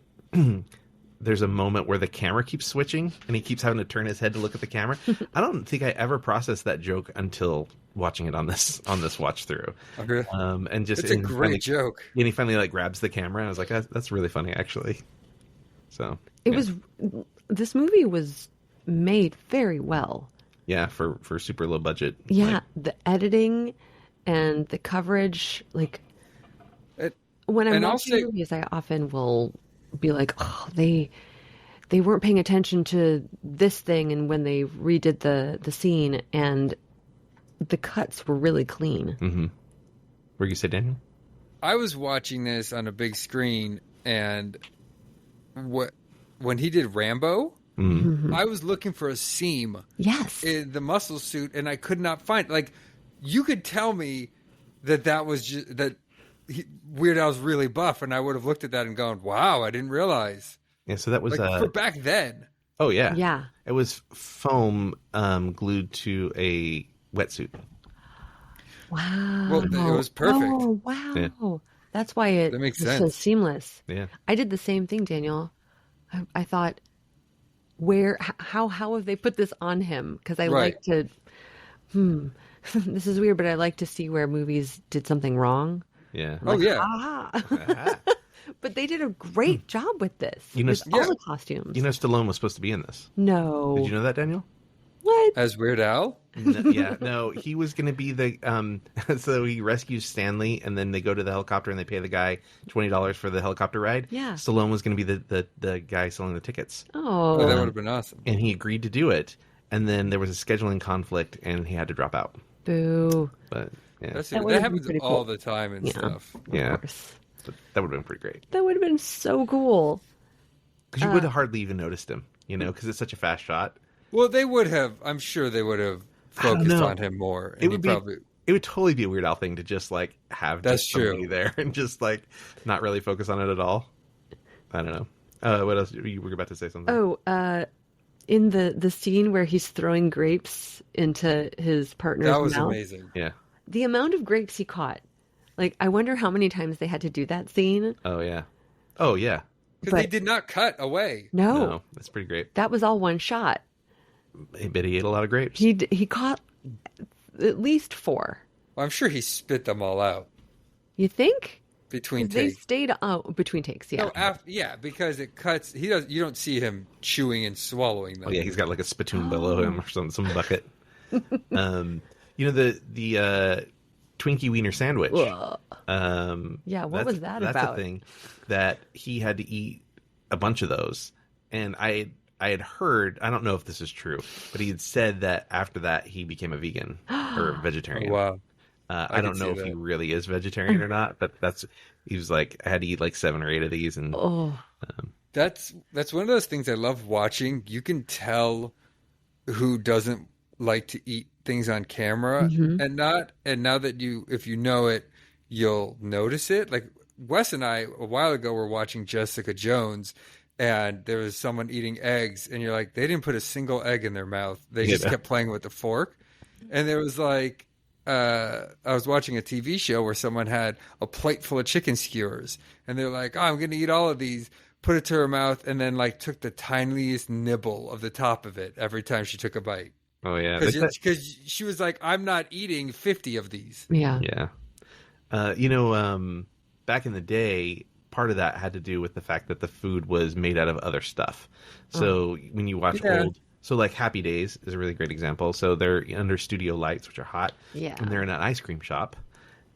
there's a moment where the camera keeps switching and he keeps having to turn his head to look at the camera. I don't think I ever processed that joke until watching it on this watch through. Okay. And just It's a great joke. And he finally like grabs the camera and I was like, that's really funny actually. So this movie was made very well. Yeah, for super low budget. Yeah, like, the editing and the coverage, like when I'm watching movies, I often will be like, oh, they weren't paying attention to this thing, and when they redid the scene, and the cuts were really clean. Mm-hmm. Where you say, Daniel? I was watching this on a big screen, and when he did Rambo, I was looking for a seam in the muscle suit, and I could not find. Like, you could tell me that was just that Weird Al's really buff, and I would have looked at that and gone, "Wow, I didn't realize." Yeah, so that was for back then. Oh yeah, yeah. It was foam glued to a wetsuit. Wow. Well, it was perfect. Oh wow, Yeah. That's why that makes was sense. so seamless. Yeah, I did the same thing, Daniel. I thought, how have they put this on him? Because I like to. This is weird, but I like to see where movies did something wrong. Yeah. Oh yeah. Ah. But they did a great job with this. With all the costumes. You know, Stallone was supposed to be in this. No. Did you know that, Daniel? What? As Weird Al? No, he was going to be the so he rescues Stanley, and then they go to the helicopter and they pay the guy $20 for the helicopter ride. Yeah. Stallone was going to be the guy selling the tickets. Oh. That would have been awesome. And he agreed to do it, and then there was a scheduling conflict, and he had to drop out. Boo. But yeah, That would've happens been pretty all cool. the time and stuff. yeah, Of course. but that would have been pretty great. That would have been so cool. Because you would have hardly even noticed him, because it's such a fast shot. Well, they would have. I'm sure they would have focused on him more. And It would it would totally be a Weird Al thing to just like have That's somebody true. there and just like not really focus on it at all. I don't know. What else? You were about to say something. Oh, in the scene where he's throwing grapes into his partner's That was mouth, amazing. Yeah. the amount of grapes he caught. Like, I wonder how many times they had to do that scene. Oh yeah. Oh yeah. Because they did not cut away. No, That's pretty great. that was all one shot. I bet he ate a lot of grapes. He caught at least 4. Well, I'm sure he spit them all out You think? between They takes. stayed between takes. Yeah. No, because it cuts. You don't see him chewing and swallowing them. Oh yeah, he's got like a spittoon below him or some bucket. The Twinkie Wiener sandwich. Ugh. Yeah, what was that that's about? That's a thing that he had to eat a bunch of those, and I had heard, I don't know if this is true, but he had said that after that he became a vegan or a vegetarian. Oh, wow. I don't know if he really is vegetarian or not, but he was like, I had to eat like 7 or 8 of these, and That's one of those things I love watching. You can tell who doesn't like to eat things on camera, and now that if you know it, you'll notice it. Like Wes and I a while ago were watching Jessica Jones, and there was someone eating eggs, and you're like, they didn't put a single egg in their mouth. They just kept playing with the fork. And there was like, I was watching a TV show where someone had a plate full of chicken skewers, and they're like, oh, I'm going to eat all of these, put it to her mouth, and then like took the tiniest nibble of the top of it every time she took a bite. oh yeah, Because she was like, I'm not eating 50 of these. Yeah. yeah. Back in the day, part of that had to do with the fact that the food was made out of other stuff. So when you watch old, so like Happy Days is a really great example. So they're under studio lights, which are hot, Yeah. and they're in an ice cream shop,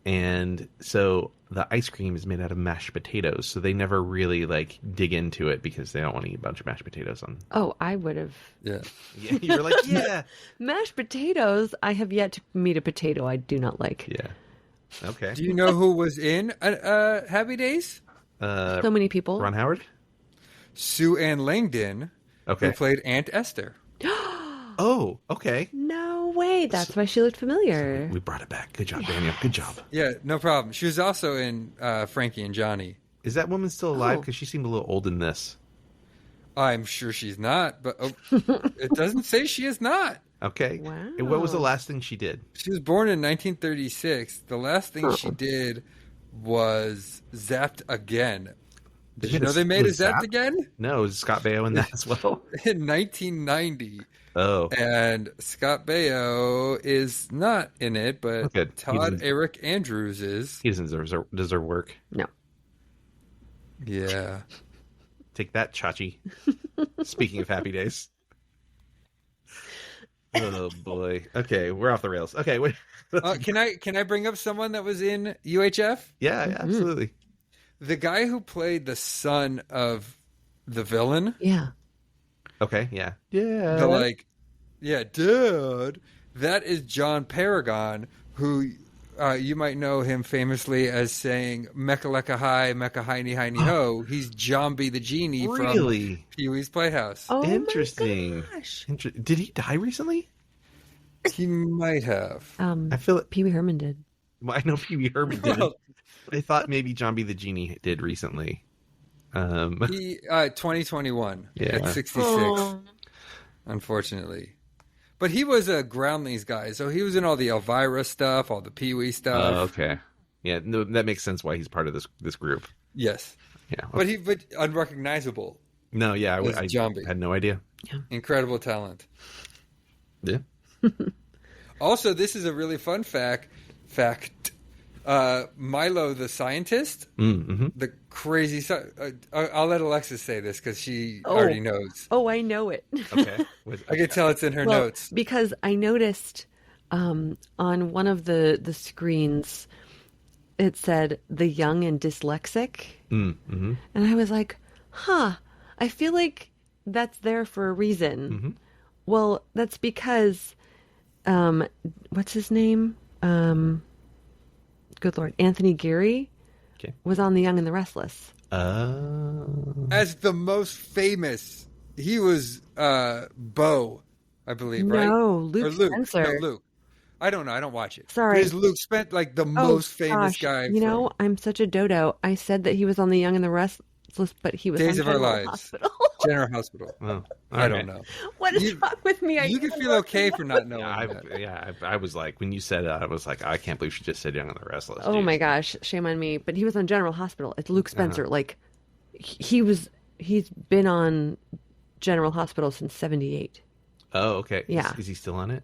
and so the ice cream is made out of mashed potatoes. So they never really like dig into it because they don't want to eat a bunch of mashed potatoes on. Oh, I would have. Yeah. Yeah, you were like, yeah, Mashed potatoes, I have yet to meet a potato I do not like. yeah, okay. Do you know who was in Happy Days? So many people. Ron Howard. Sue Ann Langdon, Okay. who played Aunt Esther. Oh, okay. No way. That's why she looked familiar. We brought it back. Good job, Daniel. Good job. Yeah, no problem. She was also in Frankie and Johnny. Is that woman still alive? Oh. Because she seemed a little old in this. I'm sure she's not, but it doesn't say she is not. Okay. Wow. And what was the last thing she did? She was born in 1936. The last thing she did was Zapped Again. Did you know they made a Zap again? No, is Scott Baio in that as well? In 1990. Oh. And Scott Baio is not in it, but Okay. Todd Eric Andrews is. He doesn't deserve work. No. Yeah. Take that, Chachi. Speaking of Happy Days. Oh boy. Okay, we're off the rails. Okay, wait. Can I bring up someone that was in UHF? Yeah, absolutely. The guy who played the son of the villain. Yeah. Okay, yeah. Yeah. Dude. That is John Paragon, who you might know him famously as saying Mechaleka Hi, Mecha Heiny Heiny Ho. He's Jambi the Genie from Pee-wee's Playhouse. Oh, interesting. My gosh. Did he die recently? He might have. I feel it. Pee Wee Herman did. Well, I know Pee Wee Herman did. I thought maybe Jambi the Genie did recently. He 2021 at 66, unfortunately. But he was a Groundlings guy, so he was in all the Elvira stuff, all the Pee-wee stuff. Okay. Yeah, no, that makes sense why he's part of this group. Yes. Yeah. Okay. But unrecognizable. No, yeah, I had no idea. Yeah. Incredible talent. Yeah. Also, this is a really fun fact. Milo the scientist, the crazy. I'll let Alexis say this because she already knows. Oh, I know it. Okay. I can tell it's in her notes. Because I noticed on one of the screens it said the young and dyslexic. And I was like, I feel like that's there for a reason. Well, that's because, what's his name? Good Lord, Anthony Geary was on The Young and the Restless. As the most famous, he was Bo, I believe, right? No, Luke Spencer. No, Luke. I don't know. I don't watch it. Sorry. Because Luke spent like the most famous guy. You know, I'm such a dodo. I said that he was on The Young and the Restless, but he was Days on of Our General Lives. Hospital. General Hospital. Oh, I don't know. What is wrong with me? You can feel okay for not knowing that. I was like, when you said it, I was like, I can't believe she just said Young and the Restless. Oh my gosh, shame on me. But he was on General Hospital. It's Luke Spencer. Like, he's been on General Hospital since '78. Oh, okay. Yeah. Is he still on it?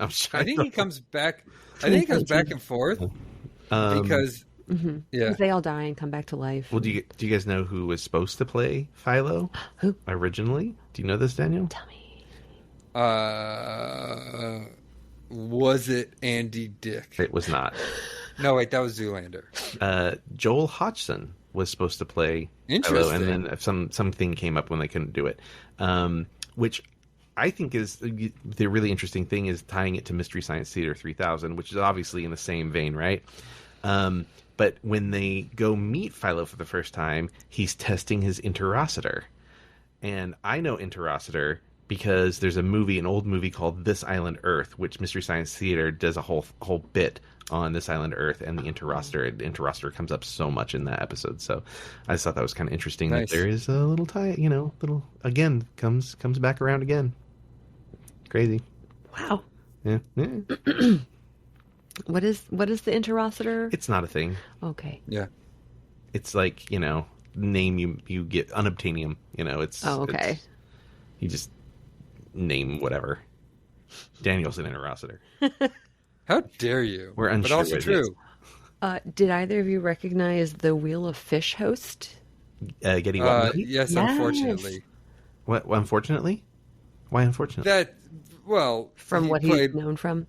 I'm I think he comes back. I think he comes back and forth because Because they all die and come back to life. Well, do you guys know who was supposed to play Philo? Who? Originally? Do you know this, Daniel? Tell me. Was it Andy Dick? It was not. No, wait, that was Zoolander. Joel Hodgson was supposed to play Philo, and then something came up when they couldn't do it. Which I think is the really interesting thing is tying it to Mystery Science Theater 3000, which is obviously in the same vein, right? But when they go meet Philo for the first time, he's testing his interocitor. And I know interocitor because there's an old movie called This Island Earth, which Mystery Science Theater does a whole bit on This Island Earth and the interocitor. The interocitor comes up so much in that episode. So I just thought that was kind of interesting that there is a little tie, again, comes back around again. Crazy. Wow. Yeah. What is the interocitor? It's not a thing. Okay. Yeah. It's like, name you get unobtainium. It's okay. You just name whatever. Daniel's an interocitor. How dare you? We're unsure. But also true. Did either of you recognize the Wheel of Fish host? Getty what? Yes, unfortunately. What? Unfortunately? Why unfortunately? From what he's known from.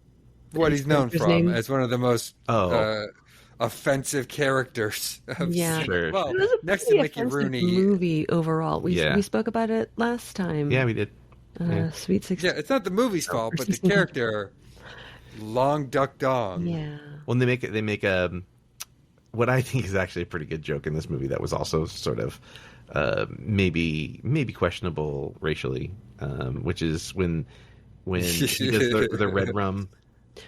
What he's known from as one of the most offensive characters. Sure. Well, It was a next to pretty Mickey offensive Rooney. movie overall. We spoke about it last time. Yeah, we did. Sweet 16. Yeah, it's not the movie's fault, but the character, Long Duck Dong. Yeah. Well, they make what I think is actually a pretty good joke in this movie that was also sort of maybe questionable racially, which is when he does the red rum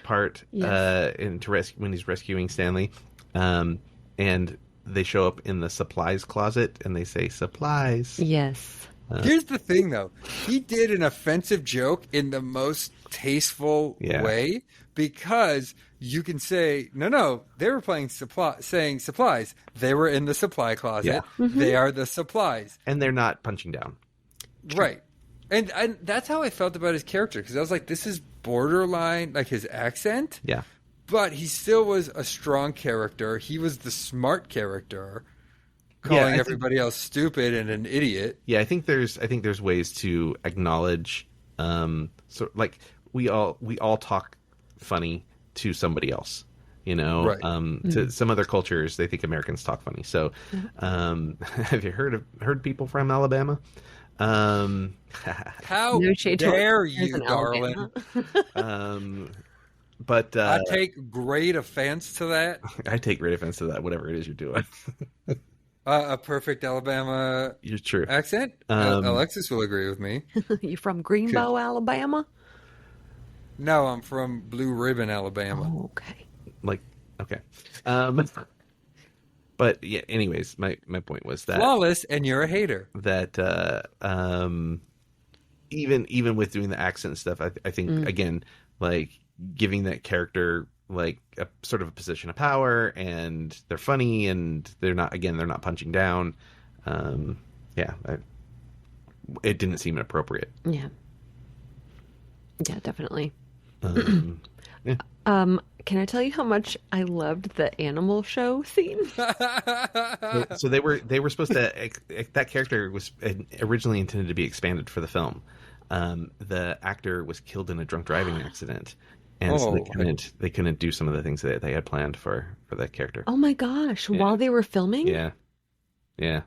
part when he's rescuing Stanley, and they show up in the supplies closet and they say supplies. Yes. Here's the thing, though. He did an offensive joke in the most tasteful way, because you can say, no, they were saying supplies. They were in the supply closet. Yeah. Mm-hmm. They are the supplies. And they're not punching down. Right. And that's how I felt about his character, because I was like, this is borderline, like his accent. Yeah. But he still was a strong character. He was the smart character, calling everybody else stupid and an idiot. Yeah, I think there's ways to acknowledge, so like we all talk funny to somebody else, you know. Right. To some other cultures, they think Americans talk funny. So, have you heard people from Alabama? How No shade to dare our you, friends in darling? Alabama. But I take great offense to that. I take great offense to that. Whatever it is you're doing, A perfect Alabama you're true. accent. Alexis will agree with me. You from Greenbow, Alabama? No, I'm from Blue Ribbon, Alabama. Oh, okay. Like, okay. But yeah. Anyways, my point was that Flawless, and you're a hater. that even with doing the accent stuff, I think again, like giving that character like a sort of a position of power, and they're funny, and they're not punching down. It didn't seem appropriate. Yeah. Yeah, definitely. Yeah. Can I tell you how much I loved the animal show scene? So they were supposed to. That character was originally intended to be expanded for the film. The actor was killed in a drunk driving accident, and so they couldn't do some of the things that they had planned for that character. Oh my gosh! Yeah. While they were filming? Yeah, real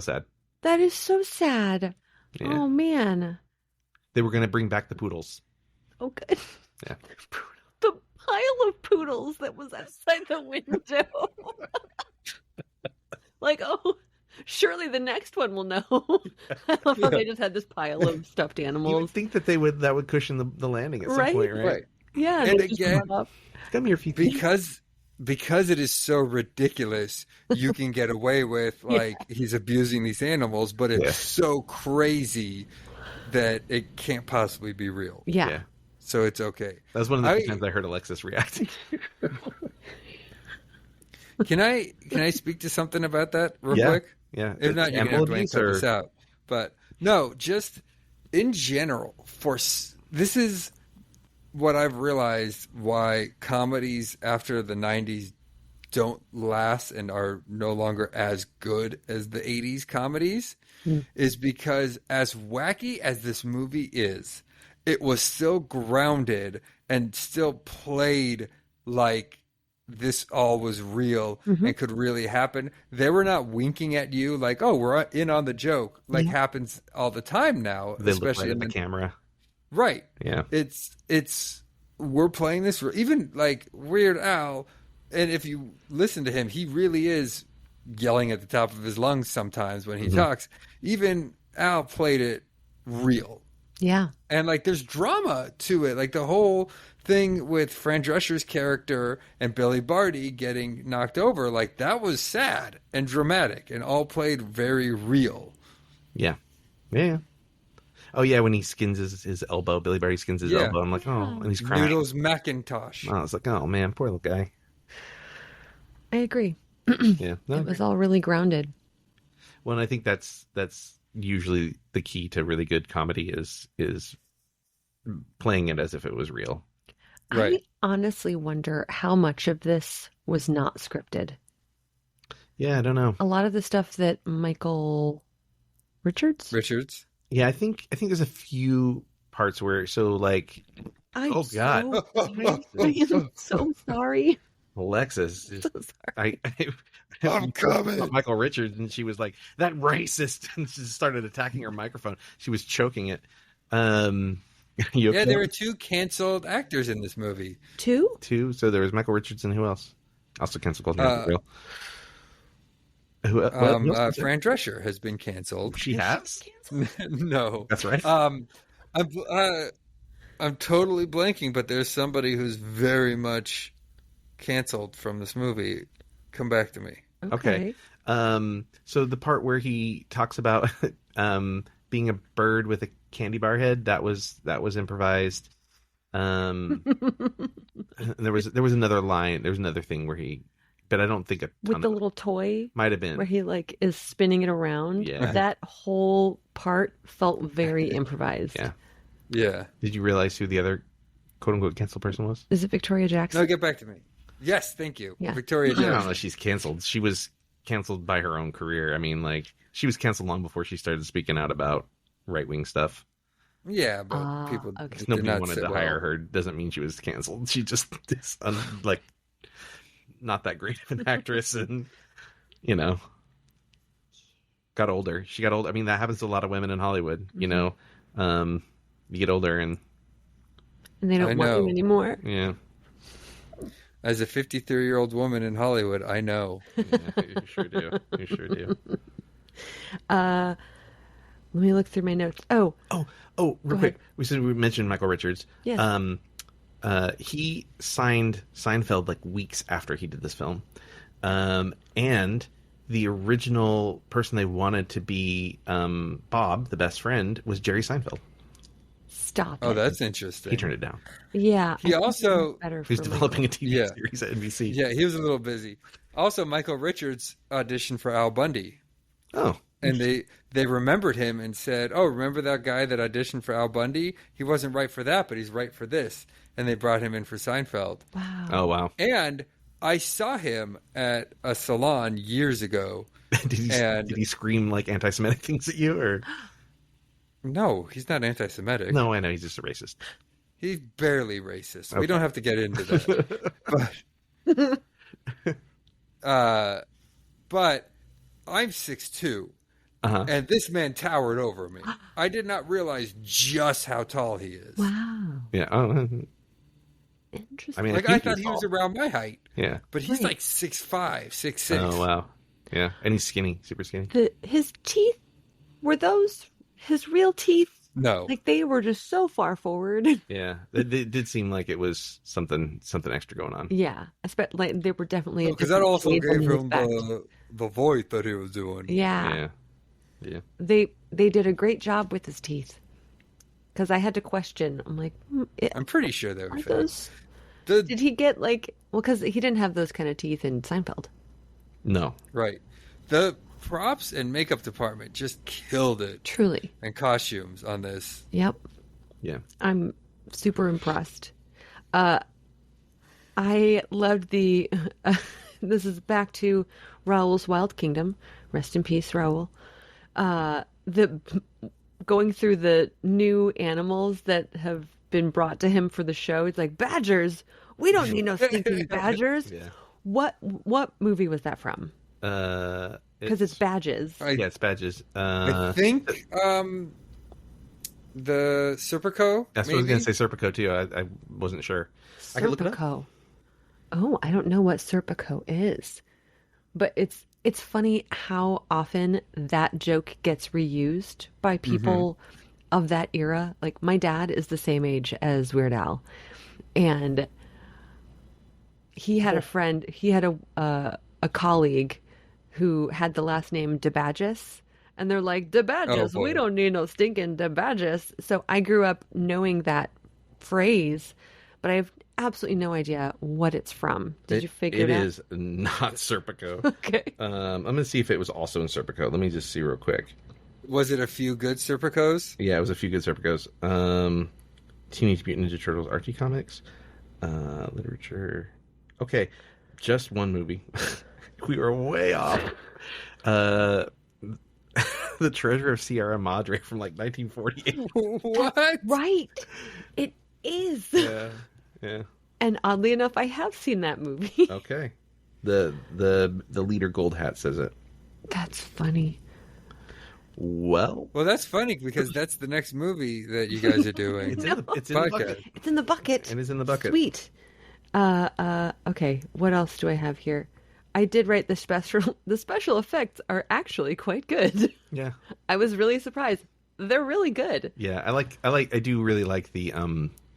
sad. That is so sad. Yeah. Oh man. They were going to bring back the poodles. Oh good. Yeah. The pile of poodles that was outside the window. Like, oh, surely the next one will know. I love how they just had this pile of stuffed animals. You would think that that would cushion the landing at some point, right? Right. Yeah, And they just again, brought up. Come here, Fifi. Because it is so ridiculous, you can get away with like he's abusing these animals, but it's so crazy that it can't possibly be real. Yeah. So it's okay. That was one of the times I heard Alexis reacting. Can I speak to something about that real quick? Yeah. If not, you can have Duane cut this out. But no, just in general, this is what I've realized why comedies after the 90s don't last and are no longer as good as the 80s comedies is because as wacky as this movie is, it was still grounded and still played like this all was real and could really happen. They were not winking at you like, oh, we're in on the joke, like happens all the time now. They especially look right at the camera. Right. Yeah. It's we're playing this even like Weird Al, and if you listen to him, he really is yelling at the top of his lungs sometimes when he talks. Even Al played it real. Yeah. And like there's drama to it. Like the whole thing with Fran Drescher's character and Billy Barty getting knocked over, like that was sad and dramatic and all played very real. Yeah. Yeah. Oh yeah, when he skins his elbow, Billy Barty skins his elbow. I'm like, oh, and he's crying. Noodles McIntosh. I was like, oh man, poor little guy. I agree. Yeah. No, It was all really grounded. well, and I think that's usually the key to really good comedy is playing it as if it was real. Right. I honestly wonder how much of this was not scripted. Yeah, I don't know. A lot of the stuff that Michael Richards? Yeah, I think there's a few parts where God, I am so sorry. Alexis, So sorry. I'm coming. Michael Richards, and she was like, that racist, and she started attacking her microphone. She was choking it. You okay? Yeah, there were 2 canceled actors in this movie. 2? 2. So there was Michael Richards, and who else? Also canceled. Real. Who else? Fran Drescher has been canceled. She has? No, That's right. I'm totally blanking, but there's somebody who's very much canceled from this movie. Come back to me. Okay. So the part where he talks about being a bird with a candy bar head, that was improvised. There was another line. There was another thing where he, but I don't think a ton with the little toy might have been where he like is spinning it around. Yeah. That whole part felt very improvised. Yeah. Yeah. Did you realize who the other quote unquote canceled person was? Is it Victoria Jackson? No, get back to me. Yes, thank you. Yeah. Victoria I don't Jackson. know if she's canceled. She was canceled by her own career. I mean, like, she was canceled long before she started speaking out about right-wing stuff. Yeah, but people okay. did Nobody not wanted sit to well. hire her. Doesn't mean she was canceled. She just is like not that great of an actress, and got older. She got old. I mean, that happens to a lot of women in Hollywood. You know, you get older, and And they don't want you anymore. yeah, As a 53-year-old woman in Hollywood, I know. you sure do. You sure do. Let me look through my notes. Oh, real quick. ahead. We mentioned Michael Richards. yes. He signed Seinfeld like weeks after he did this film. And the original person they wanted to be Bob, the best friend, was Jerry Seinfeld. Stop Oh, it. that's interesting. He turned it down. Yeah. He I think also- it was better He's for developing a Michael. TV Yeah. series at NBC. Yeah, he was a little busy. Also, Michael Richards auditioned for Al Bundy. Oh, And they remembered him and said, "Oh, remember that guy that auditioned for Al Bundy? He wasn't right for that, but he's right for this." And they brought him in for Seinfeld. Wow. oh wow. And I saw him at a salon years ago. did he scream like anti-Semitic things at you, or No, he's not anti-Semitic. no? I know he's just a racist. He's barely racist. Okay. We don't have to get into that. But I'm 6'2", Uh-huh. and this man towered over me. I did not realize just how tall he is. Wow. Yeah. Oh, Interesting. I mean, Like, I I think thought he's he was tall. around my height, Yeah. but he's Right. like 6'5", 6'6". Oh wow. Yeah, and he's skinny, super skinny. His teeth, were those his real teeth? No. Like they were just so far forward. Yeah, it did seem like it was something extra going on. Yeah. Like they were definitely Because that also shade gave in him respect. the voice that he was doing. Yeah. Yeah. They did a great job with his teeth. Because I had to question. I'm like, I'm pretty sure they were are fake. those? The- Did he get like? Well, because he didn't have those kind of teeth in Seinfeld. No. Right. The props and makeup department just killed it, Truly. and costumes on this. Yep. Yeah. I'm super impressed. I loved the. This is back to Raoul's Wild Kingdom. Rest in peace, Raoul. The going through the new animals that have been brought to him for the show. It's like badgers. We don't need no stinking badgers. Yeah. What movie was that from? Because it's badges. I, Yeah, it's badges. I think the Serpico. That's what I was going to say. Serpico too. I wasn't sure. I could look it up. Serpico. Oh, I don't know what Serpico is, but it's funny how often that joke gets reused by people of that era. Like my dad is the same age as Weird Al, and he had a friend. He had a colleague who had the last name DeBadges. And they're like, DeBadges, Oh, boy. we don't need no stinking DeBadges. So I grew up knowing that phrase, but I have absolutely no idea what it's from. Did you figure it out? It is not Serpico. Okay. I'm going to see if it was also in Serpico. Let me just see real quick. Was it a few good Serpicos? Yeah, it was a few good Serpicos. Teenage Mutant Ninja Turtles Archie comics. Literature. Okay, just one movie. We were way off. The Treasure of Sierra Madre from like 1948. What? Right. It is. Yeah. And oddly enough, I have seen that movie. Okay. The leader Gold Hat says it. That's funny. Well, Well, that's funny because that's the next movie that you guys are doing. it's in the bucket. It's in the bucket. It is in the bucket. Sweet. Okay. What else do I have here? I did write the special effects are actually quite good. Yeah. I was really surprised. They're really good. Yeah, I do really like the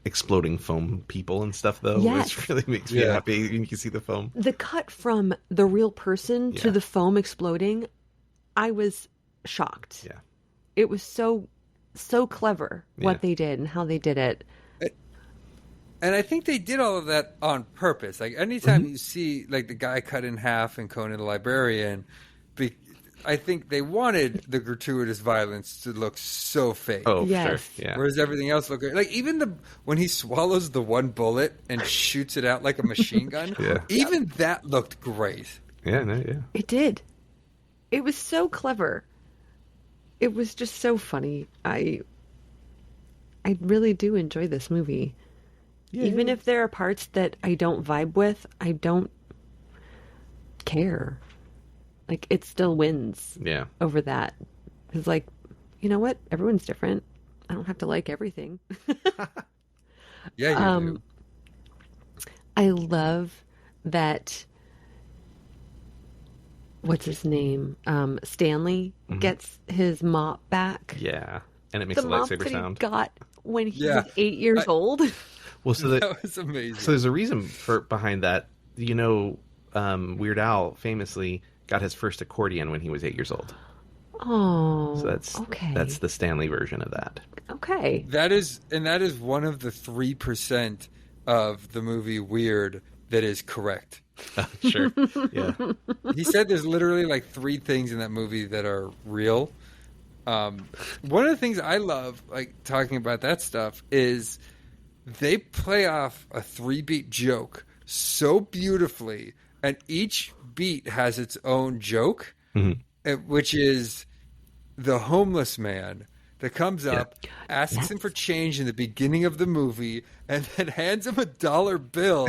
exploding foam people and stuff though. Yes. Which really makes me Yeah. happy when you can see the foam. The cut from the real person to Yeah. the foam exploding, I was shocked. Yeah. it was so clever what they did and how they did it. And I think they did all of that on purpose. Like anytime you see like the guy cut in half in Conan the Librarian, I think they wanted the gratuitous violence to look so fake. Oh, Yes. sure. Yeah. Whereas everything else looked like even when he swallows the one bullet and shoots it out like a machine gun, even that looked great. Yeah, no, yeah. It did. It was so clever. It was just so funny. I really do enjoy this movie. Yeah. Even if there are parts that I don't vibe with, I don't care. Like, it still wins over that. It's like, you know what? Everyone's different. I don't have to like everything. Yeah, you do. I love that. What's his name? Stanley gets his mop back. Yeah. And it makes The a mop lightsaber that he sound. got when he was 8 years old. Well, so That was amazing. So there's a reason behind that. You know, Weird Al famously got his first accordion when he was 8 years old. Oh, So that's okay. That's the Stanley version of that. Okay. That is one of the 3% of the movie Weird that is correct. Sure. Yeah. He said there's literally like 3 things in that movie that are real. One of the things I love, like talking about that stuff, is they play off a 3-beat joke so beautifully, and each beat has its own joke, which is the homeless man that comes up, asks him for change in the beginning of the movie, and then hands him a dollar bill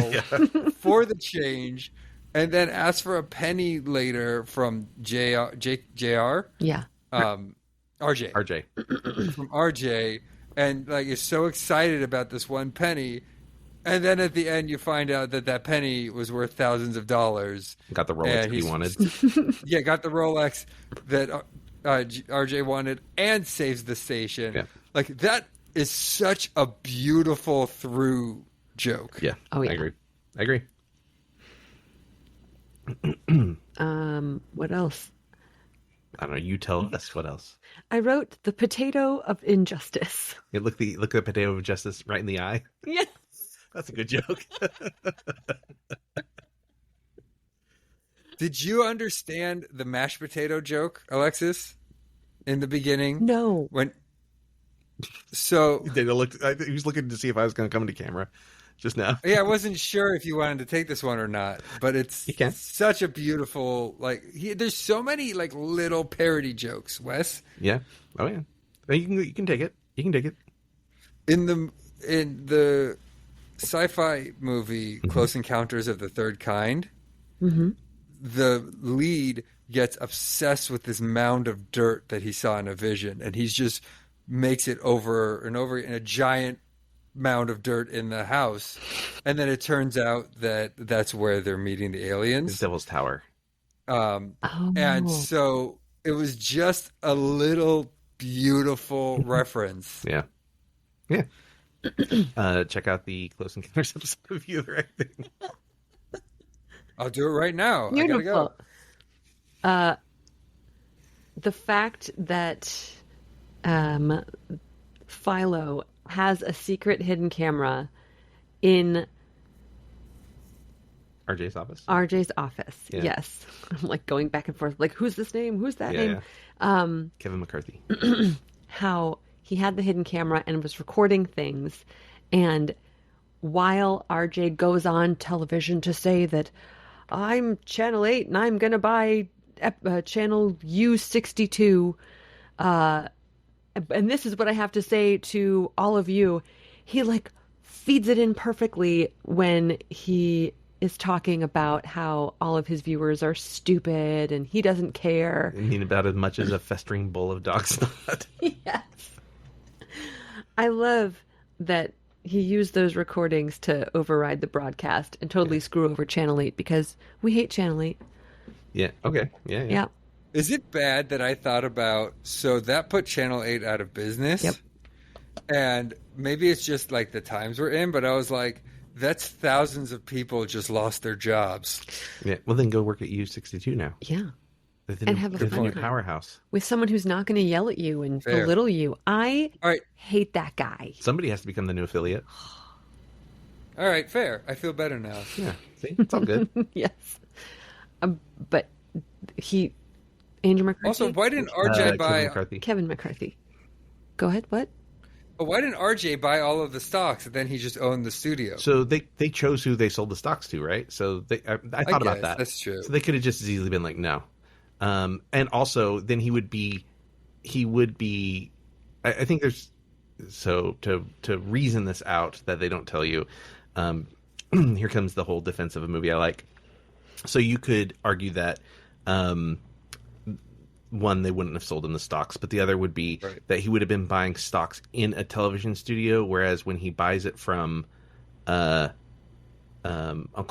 for the change, and then asks for a penny later from JR. Yeah. RJ. From RJ, and like is so excited about this one penny, and then at the end you find out that penny was worth thousands of dollars. Got the Rolex he wanted. Yeah, got the Rolex that RJ wanted, and saves the station. Yeah. Like that is such a beautiful through joke. Yeah. Oh, yeah. I agree. What else? I don't know. You tell us what else. I wrote the potato of injustice. Yeah, look the potato of justice right in the eye. Yes. That's a good joke. Did you understand the mashed potato joke, Alexis, in the beginning? No. Daniel looked. He was looking to see if I was going to come into camera just now. Yeah, I wasn't sure if you wanted to take this one or not, but it's such a beautiful, there's so many like little parody jokes, Wes. Yeah. Oh yeah. You can take it. You can take it. In the sci-fi movie Close Encounters of the Third Kind, the lead gets obsessed with this mound of dirt that he saw in a vision, and he's just makes it over and over in a giant mound of dirt in the house, and then it turns out that that's where they're meeting the aliens. The Devil's Tower. And so it was just a little beautiful reference. Yeah. Yeah. Check out the Close Encounters episode of You the Right Thing. I'll do it right now. Beautiful. I gotta go. The fact that Philo has a secret hidden camera in RJ's office. RJ's office. Yeah. Yes. I'm like going back and forth. Like, who's this name? Who's that name? Yeah. Kevin McCarthy. How he had the hidden camera and was recording things. And while RJ goes on television to say that I'm Channel 8 and I'm going to buy Channel U62, and this is what I have to say to all of you, he like feeds it in perfectly when he is talking about how all of his viewers are stupid and he doesn't care. I mean, about as much as a festering bowl of dog snot. Yes. I love that he used those recordings to override the broadcast and totally screw over Channel 8 because we hate Channel 8. Yeah. Okay. Yeah. Is it bad that I thought about, so that put Channel 8 out of business? Yep. And maybe it's just like the times we're in, but I was like, that's thousands of people just lost their jobs. Yeah. Well, then go work at U62 now. Yeah. and have a the fun new time powerhouse. with someone who's not going to yell at you and Fair. belittle you. I All right. hate that guy. Somebody has to become the new affiliate. All right, fair. I feel better now. Yeah, see, it's all good. Yes. But Andrew McCarthy. Also, why didn't RJ buy? Kevin McCarthy. Kevin McCarthy. Go ahead. What? Why didn't RJ buy all of the stocks and then he just owned the studio? So they chose who they sold the stocks to, right? So I thought about guess, that. that's true. So they could have just as easily been like, no. And also, then he would be. I think there's to reason this out that they don't tell you. Here comes the whole defense of a movie I like. So you could argue that one, they wouldn't have sold in the stocks, but the other would be that he would have been buying stocks in a television studio, whereas when he buys it from Uncle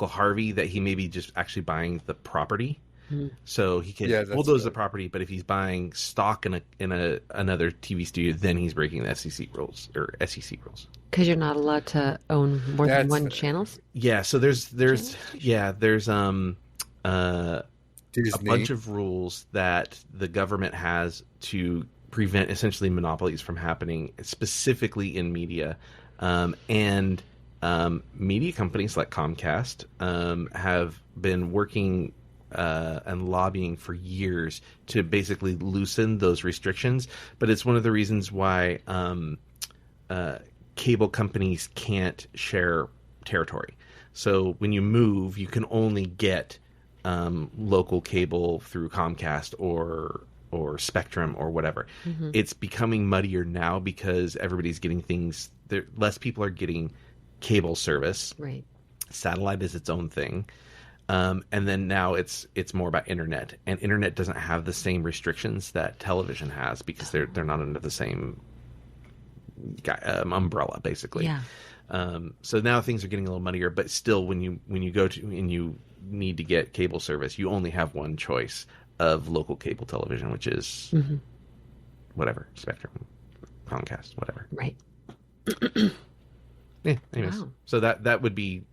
Harvey, that he may be just actually buying the property. So he can bulldoze the property, but if he's buying stock in another TV studio, then he's breaking the SEC rules. Because you're not allowed to own more than one channel. Yeah, so there's a Disney. bunch of rules that the government has to prevent essentially monopolies from happening, specifically in media. And media companies like Comcast have been working and lobbying for years to basically loosen those restrictions. But it's one of the reasons why cable companies can't share territory. So when you move, you can only get local cable through Comcast or Spectrum or whatever. It's becoming muddier now because everybody's getting things. Less people are getting cable service. Right. Satellite is its own thing. And then now it's more about internet, and internet doesn't have the same restrictions that television has because they're not under the same umbrella, basically. Yeah. So now things are getting a little muddier, but still, when you go to and you need to get cable service, you only have one choice of local cable television, which is whatever, Spectrum, Comcast, whatever. Right. Yeah. Anyways, Wow. so that would be,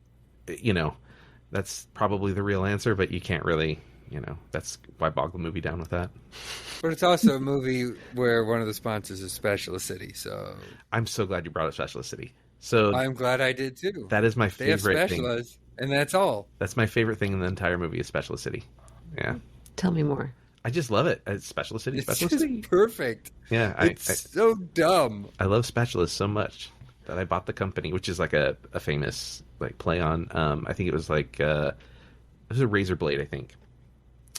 that's probably the real answer, but you can't really, that's why bog the movie down with that. But it's also a movie where one of the sponsors is Specialist City, so I'm so glad you brought up Specialist City. So I'm glad I did too. that is my They have favorite thing. Specialists, and that's all. That's my favorite thing in the entire movie is Specialist City. Yeah. Tell me more. I just love it. It's Specialist City, It's Specialist just City. perfect. Yeah. It's so dumb. I love Specialist so much that I bought the company, which is like a famous play on. I think it was it was a razor blade, I think.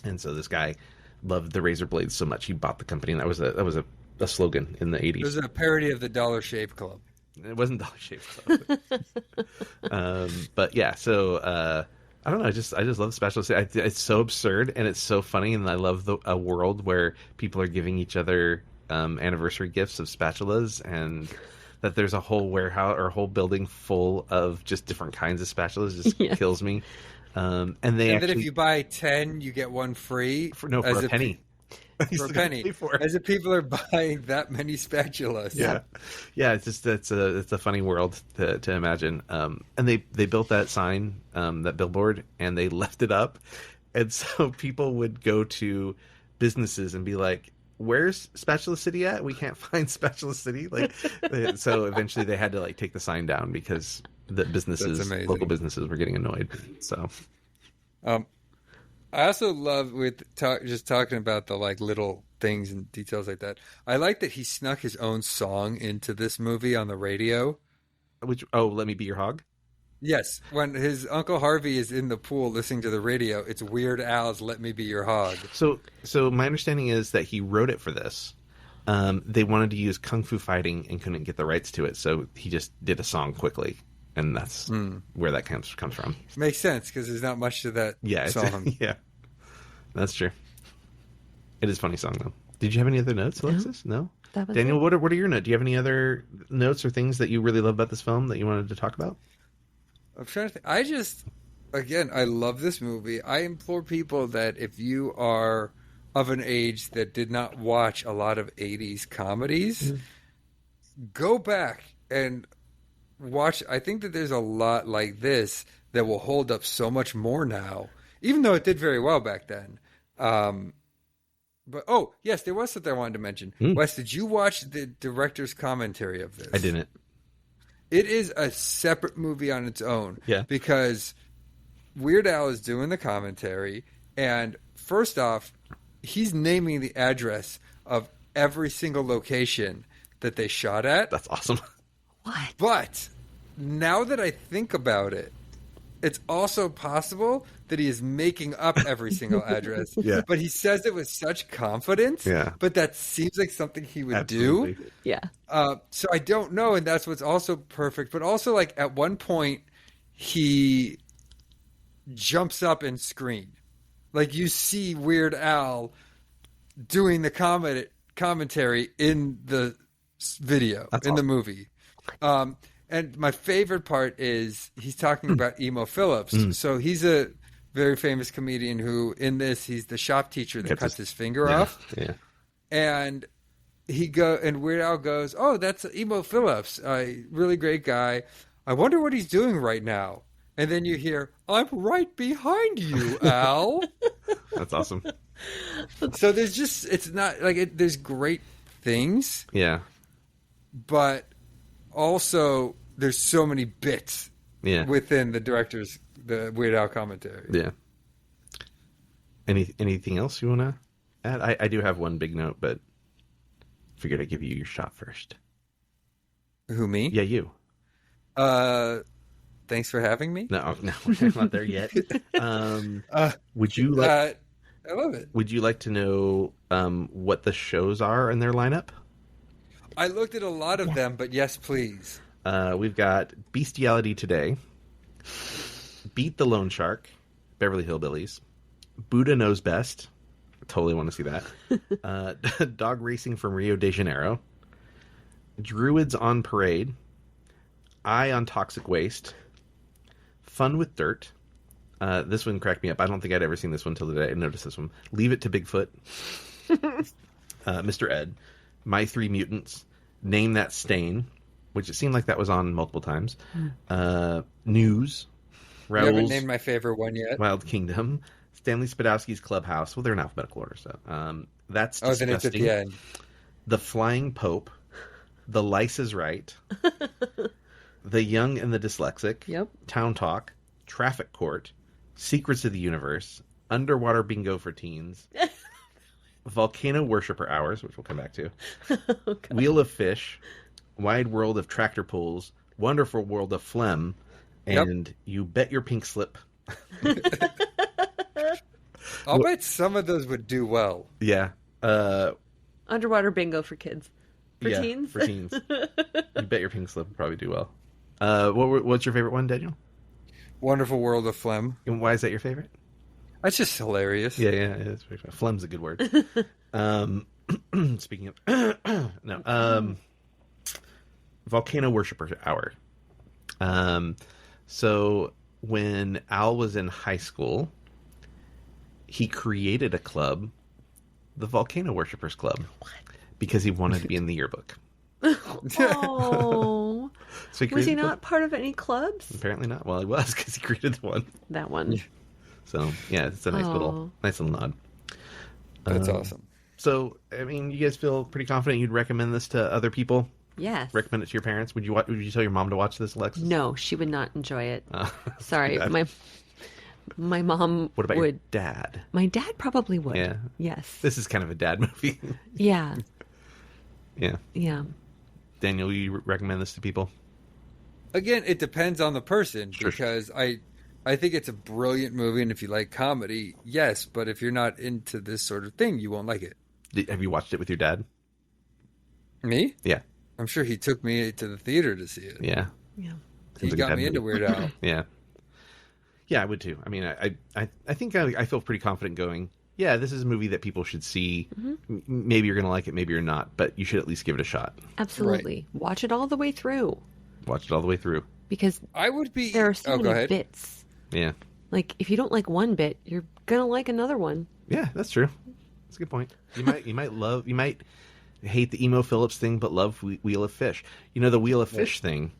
And so this guy loved the razor blades so much he bought the company, and that was a slogan in the 80s. It was a parody of the Dollar Shave Club. It wasn't Dollar Shave Club. But yeah, so I don't know. I just love Specialist. It's so absurd and it's so funny, and I love a world where people are giving each other anniversary gifts of spatulas, and that there's a whole warehouse or a whole building full of just different kinds of spatulas. Just kills me. And then if you buy 10, you get one free. For a penny. For a penny. As if people are buying that many spatulas. Yeah. It's just it's a funny world to imagine. And they built that sign, that billboard, and they left it up, and so people would go to businesses and be like, "Where's Spatula City at? We can't find Spatula City." So eventually they had to take the sign down because the local businesses were getting annoyed. So, I also love just talking about the little things and details like that. I like that he snuck his own song into this movie on the radio. Let Me Be Your Hog? Yes, when his Uncle Harvey is in the pool listening to the radio, it's Weird Al's "Let Me Be Your Hog." So my understanding is that he wrote it for this. They wanted to use kung fu fighting and couldn't get the rights to it, so he just did a song quickly. And that's where that comes from. Makes sense, because there's not much to that song. Yeah, that's true. It is a funny song, though. Did you have any other notes, Alexis? No? Daniel, what are your notes? Do you have any other notes or things that you really love about this film that you wanted to talk about? I'm trying to think. I love this movie. I implore people that if you are of an age that did not watch a lot of 80s comedies, go back and watch. I think that there's a lot like this that will hold up so much more now, even though it did very well back then. But oh yes, there was something I wanted to mention. Wes, did you watch the director's commentary of this? I didn't. It is a separate movie on its own. Yeah. Because Weird Al is doing the commentary, and first off, he's naming the address of every single location that they shot at. That's awesome. What? But now that I think about it, it's also possible that he is making up every single address. Yeah. But he says it with such confidence. Yeah. But that seems like something he would Absolutely. do. Yeah. So I don't know, and that's what's also perfect. But also, like, at one point, he jumps up and screams. Like, you see Weird Al doing the commentary in the video, That's in the awesome. movie. And my favorite part is he's talking about Emo Phillips. So he's a very famous comedian who, in this, he's the shop teacher that cuts his finger off. Yeah. And and Weird Al goes, "Oh, that's Emo Phillips, a really great guy. I wonder what he's doing right now." And then you hear, "I'm right behind you, Al." That's awesome. So there's just, it's not like there's great things, Yeah. but also there's so many bits Yeah. within the Weird Al commentary. Yeah. Anything else you want to add? I do have one big note, but figured I'd give you your shot first. Who, me? Yeah, you. Thanks for having me. No, we're not there yet. Would you like? I love it. Would you like to know what the shows are in their lineup? I looked at a lot of them, but yes, please. We've got Bestiality Today, Beat the Loan Shark, Beverly Hillbillies, Buddha Knows Best. Totally want to see that. Dog Racing from Rio de Janeiro, Druids on Parade, Eye on Toxic Waste, Fun with Dirt. This one cracked me up. I don't think I'd ever seen this one till today. I noticed this one. Leave It to Bigfoot, Mr. Ed, My Three Mutants, Name That Stain, which it seemed like that was on multiple times. News, You haven't Raoul's named my favorite one yet. Wild Kingdom, Stanley Spadowski's Clubhouse. Well, they're in alphabetical order, so that's Oh, disgusting. then it's at the end. The Flying Pope, The Lice is Right, The Young and the Dyslexic, Yep. Town Talk, Traffic Court, Secrets of the Universe, Underwater Bingo for Teens, Volcano Worshipper Hours, which we'll come back to, Wheel of Fish, Wide World of Tractor Pulls, Wonderful World of Phlegm, and You Bet Your Pink Slip. I'll bet some of those would do well. Yeah. Underwater bingo for kids. For teens? For teens. You Bet Your Pink Slip would probably do well. What's your favorite one, Daniel? Wonderful World of Phlegm. And why is that your favorite? That's just hilarious. Yeah, it is. Phlegm's a good word. Speaking of... Volcano Worshipper Hour. So when Al was in high school, he created a club, the Volcano Worshippers Club, because he wanted to be in the yearbook. Oh. So Was he created the not part of any clubs? club. Apparently not. Well, he was because he created one. That one. So yeah, it's a nice little nod. That's awesome. So I mean, you guys feel pretty confident you'd recommend this to other people? Yes. Recommend it to your parents? Would you tell your mom to watch this, Alexis? No, she would not enjoy it. Oh, Sorry, bad. my mom What about would. your dad? My dad probably would. Yeah. Yes. This is kind of a dad movie. Yeah. Yeah. Yeah. Daniel, you recommend this to people? Again, it depends on the person Sure. because I think it's a brilliant movie, and if you like comedy, yes. But if you're not into this sort of thing, you won't like it. Have you watched it with your dad? Me? Yeah. I'm sure he took me to the theater to see it. Yeah. Yeah. He Seems like a got dad me into movie. Weird Al. Yeah. Yeah, I would too. I mean, I think I feel pretty confident going, yeah, this is a movie that people should see. Mm-hmm. Maybe you're going to like it, maybe you're not, but you should at least give it a shot. Absolutely. Watch it all the way through Watch it all the way through. because I would be. there are so go many ahead. bits. Yeah. Like if you don't like one bit, you're gonna like another one. Yeah, that's true. That's a good point. You might hate the Emo Phillips thing, but love Wheel of Fish. You know the Wheel of Fish thing.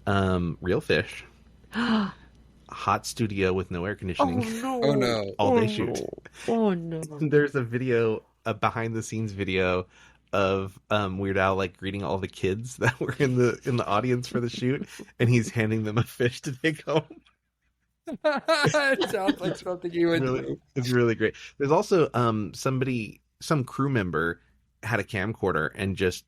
Real fish. Hot studio with no air conditioning. Oh no! All day shoot. Oh no. There's a video a behind the scenes video of Weird Al like greeting all the kids that were in the audience for the shoot, and he's handing them a fish to take home. It sounds like something you would do. It's really great. There's also some crew member had a camcorder and just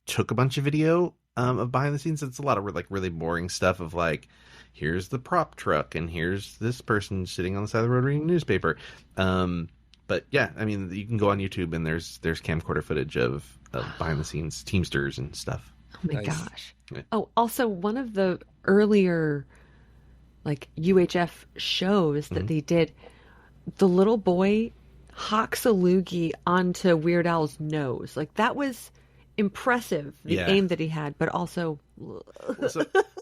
took a bunch of video of behind the scenes. It's a lot of like really boring stuff of like, here's the prop truck and here's this person sitting on the side of the road reading a newspaper. But yeah, I mean, you can go on YouTube and there's camcorder footage of behind the scenes Teamsters and stuff. Oh my Nice. gosh. Yeah. Oh, also one of the earlier like UHF shows that they did, the little boy hawks a loogie onto Weird Al's nose. Like that was impressive, the Yeah. aim that he had, but also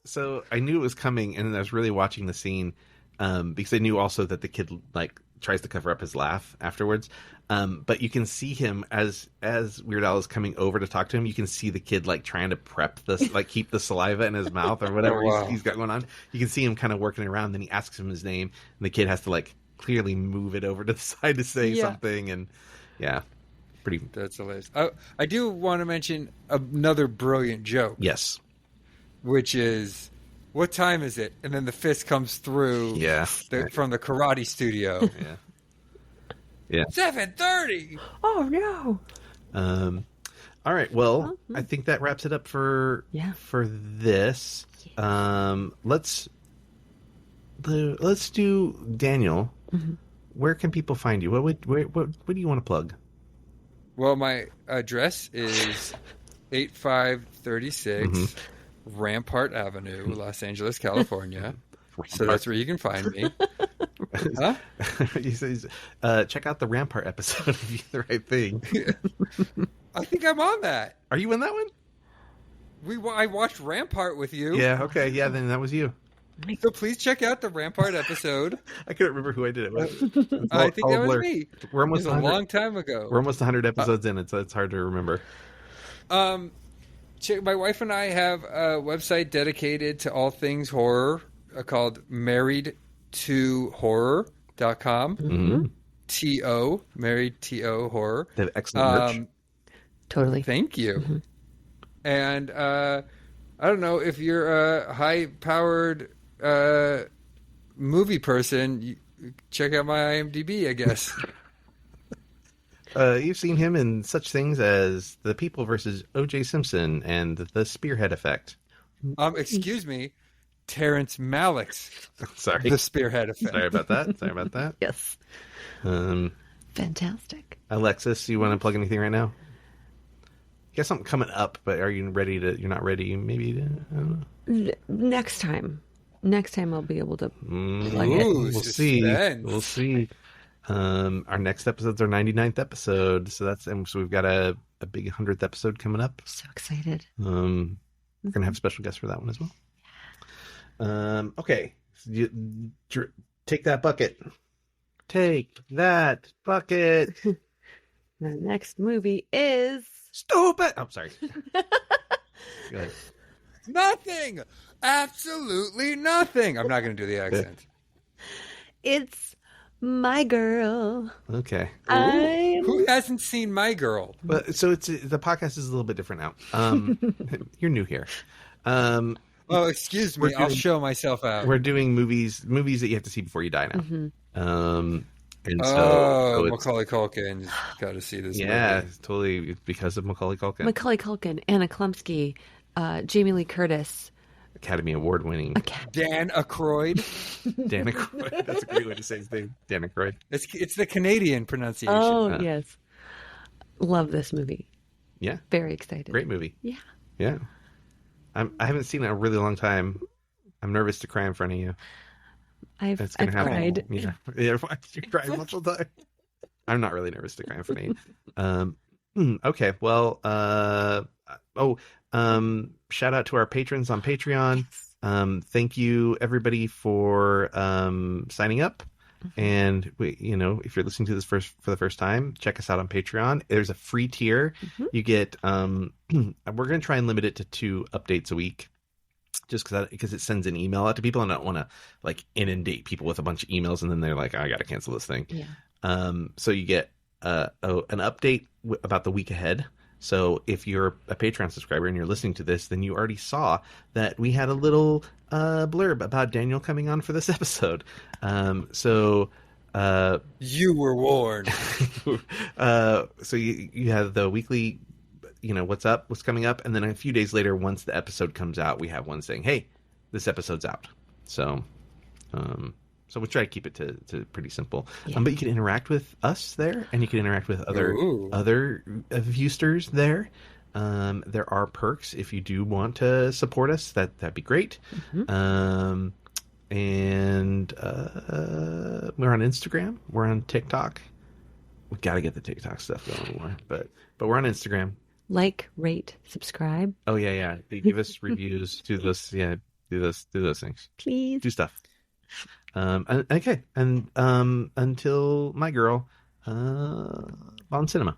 So I knew it was coming, and I was really watching the scene because I knew also that the kid like tries to cover up his laugh afterwards. But you can see him as Weird Al is coming over to talk to him. You can see the kid like trying to prep this, like keep the saliva in his mouth or whatever Oh, wow. he's got going on. You can see him kind of working around. Then he asks him his name, and the kid has to like clearly move it over to the side to say Yeah. something. And yeah, pretty. That's hilarious. I do want to mention another brilliant joke, Yes. which is, what time is it? And then the fist comes through Yeah. from the karate studio. Yeah. Yeah. 7:30. oh no. All right. Well, I think that wraps it up for this. Let's do Daniel. Where can people find you? What do you want to plug? Well, my address is 8536 Rampart Avenue, Los Angeles, California. So that's where you can find me. Huh? He says, check out the Rampart episode of You the Right Thing. I think I'm on that. Are you in that one? I watched Rampart with you. Yeah. Okay. Yeah. Then that was you. So please check out the Rampart episode. I couldn't remember who I did it with. I think all that was blur. me. We're It almost was a 100 long time ago. We're almost 100 episodes in. It's hard to remember. My wife and I have a website dedicated to all things horror called marriedtohorror.com. T-O, married T-O horror. They have excellent merch. Totally. Thank you. And I don't know, if you're a high-powered movie person, you check out my IMDb, I guess. You've seen him in such things as The People versus O.J. Simpson and The Spearhead Effect. Excuse me, Terrence Malick's Sorry. The Spearhead Effect. Sorry about that. Yes. Fantastic. Alexis, you want to plug anything right now? You got something coming up, but are you ready to? You're not ready, maybe. I don't know. Next time I'll be able to plug it. Ooh, We'll see. suspense. We'll see. Our next episode's our 99th episode, so we've got a big 100th episode coming up. So excited. We're gonna have special guests for that one as well. Okay, take that bucket. Take that bucket. The next movie is Stupid. Oh, sorry. Go ahead. Nothing. Absolutely nothing. I'm not going to do the accent. it's My Girl. Okay. Who hasn't seen My Girl? Well, so the podcast is a little bit different now. You're new here. Oh, excuse me. I'll show myself out. We're doing movies that you have to see before you die now. And so it's- Macaulay Culkin. Got to see this yeah, movie. totally because of Macaulay Culkin. Macaulay Culkin, Anna Klumsky, Jamie Lee Curtis. Academy Award winning Dan Aykroyd. Dan Aykroyd. That's a great way to say his name. Dan Aykroyd. It's the Canadian pronunciation. Oh, yes. Love this movie. Yeah. Very excited. Great movie. Yeah. Yeah. I haven't seen it in a really long time. I'm nervous to cry in front of you. I've gonna happen. cried. Yeah. Yeah. You cry multiple times. I'm not really nervous to cry in front of you. Okay. Well, shout out to our patrons on Patreon. Thank you everybody for signing up. And if you're listening to this for the first time, check us out on Patreon. There's a free tier. You get we're going to try and limit it to 2 updates a week, just because it sends an email out to people, and I don't want to like inundate people with a bunch of emails and then they're like, I got to cancel this thing. Yeah. So you get an update about the week ahead. So if you're a Patreon subscriber and you're listening to this, then you already saw that we had a little blurb about Daniel coming on for this episode. You were warned. So you have the weekly, what's up, what's coming up, and then a few days later, once the episode comes out, we have one saying, "Hey, this episode's out." So we try to keep it to pretty simple. Yeah. But you can interact with us there, and you can interact with other viewsters there. There are perks if you do want to support us. That'd be great. Mm-hmm. And we're on Instagram. We're on TikTok. We got to get the TikTok stuff going more. But we're on Instagram. Like, rate, subscribe. Oh yeah. They give us reviews. Do this. Yeah. Do those things. Please. Do stuff. Okay. And until my girl, on cinema.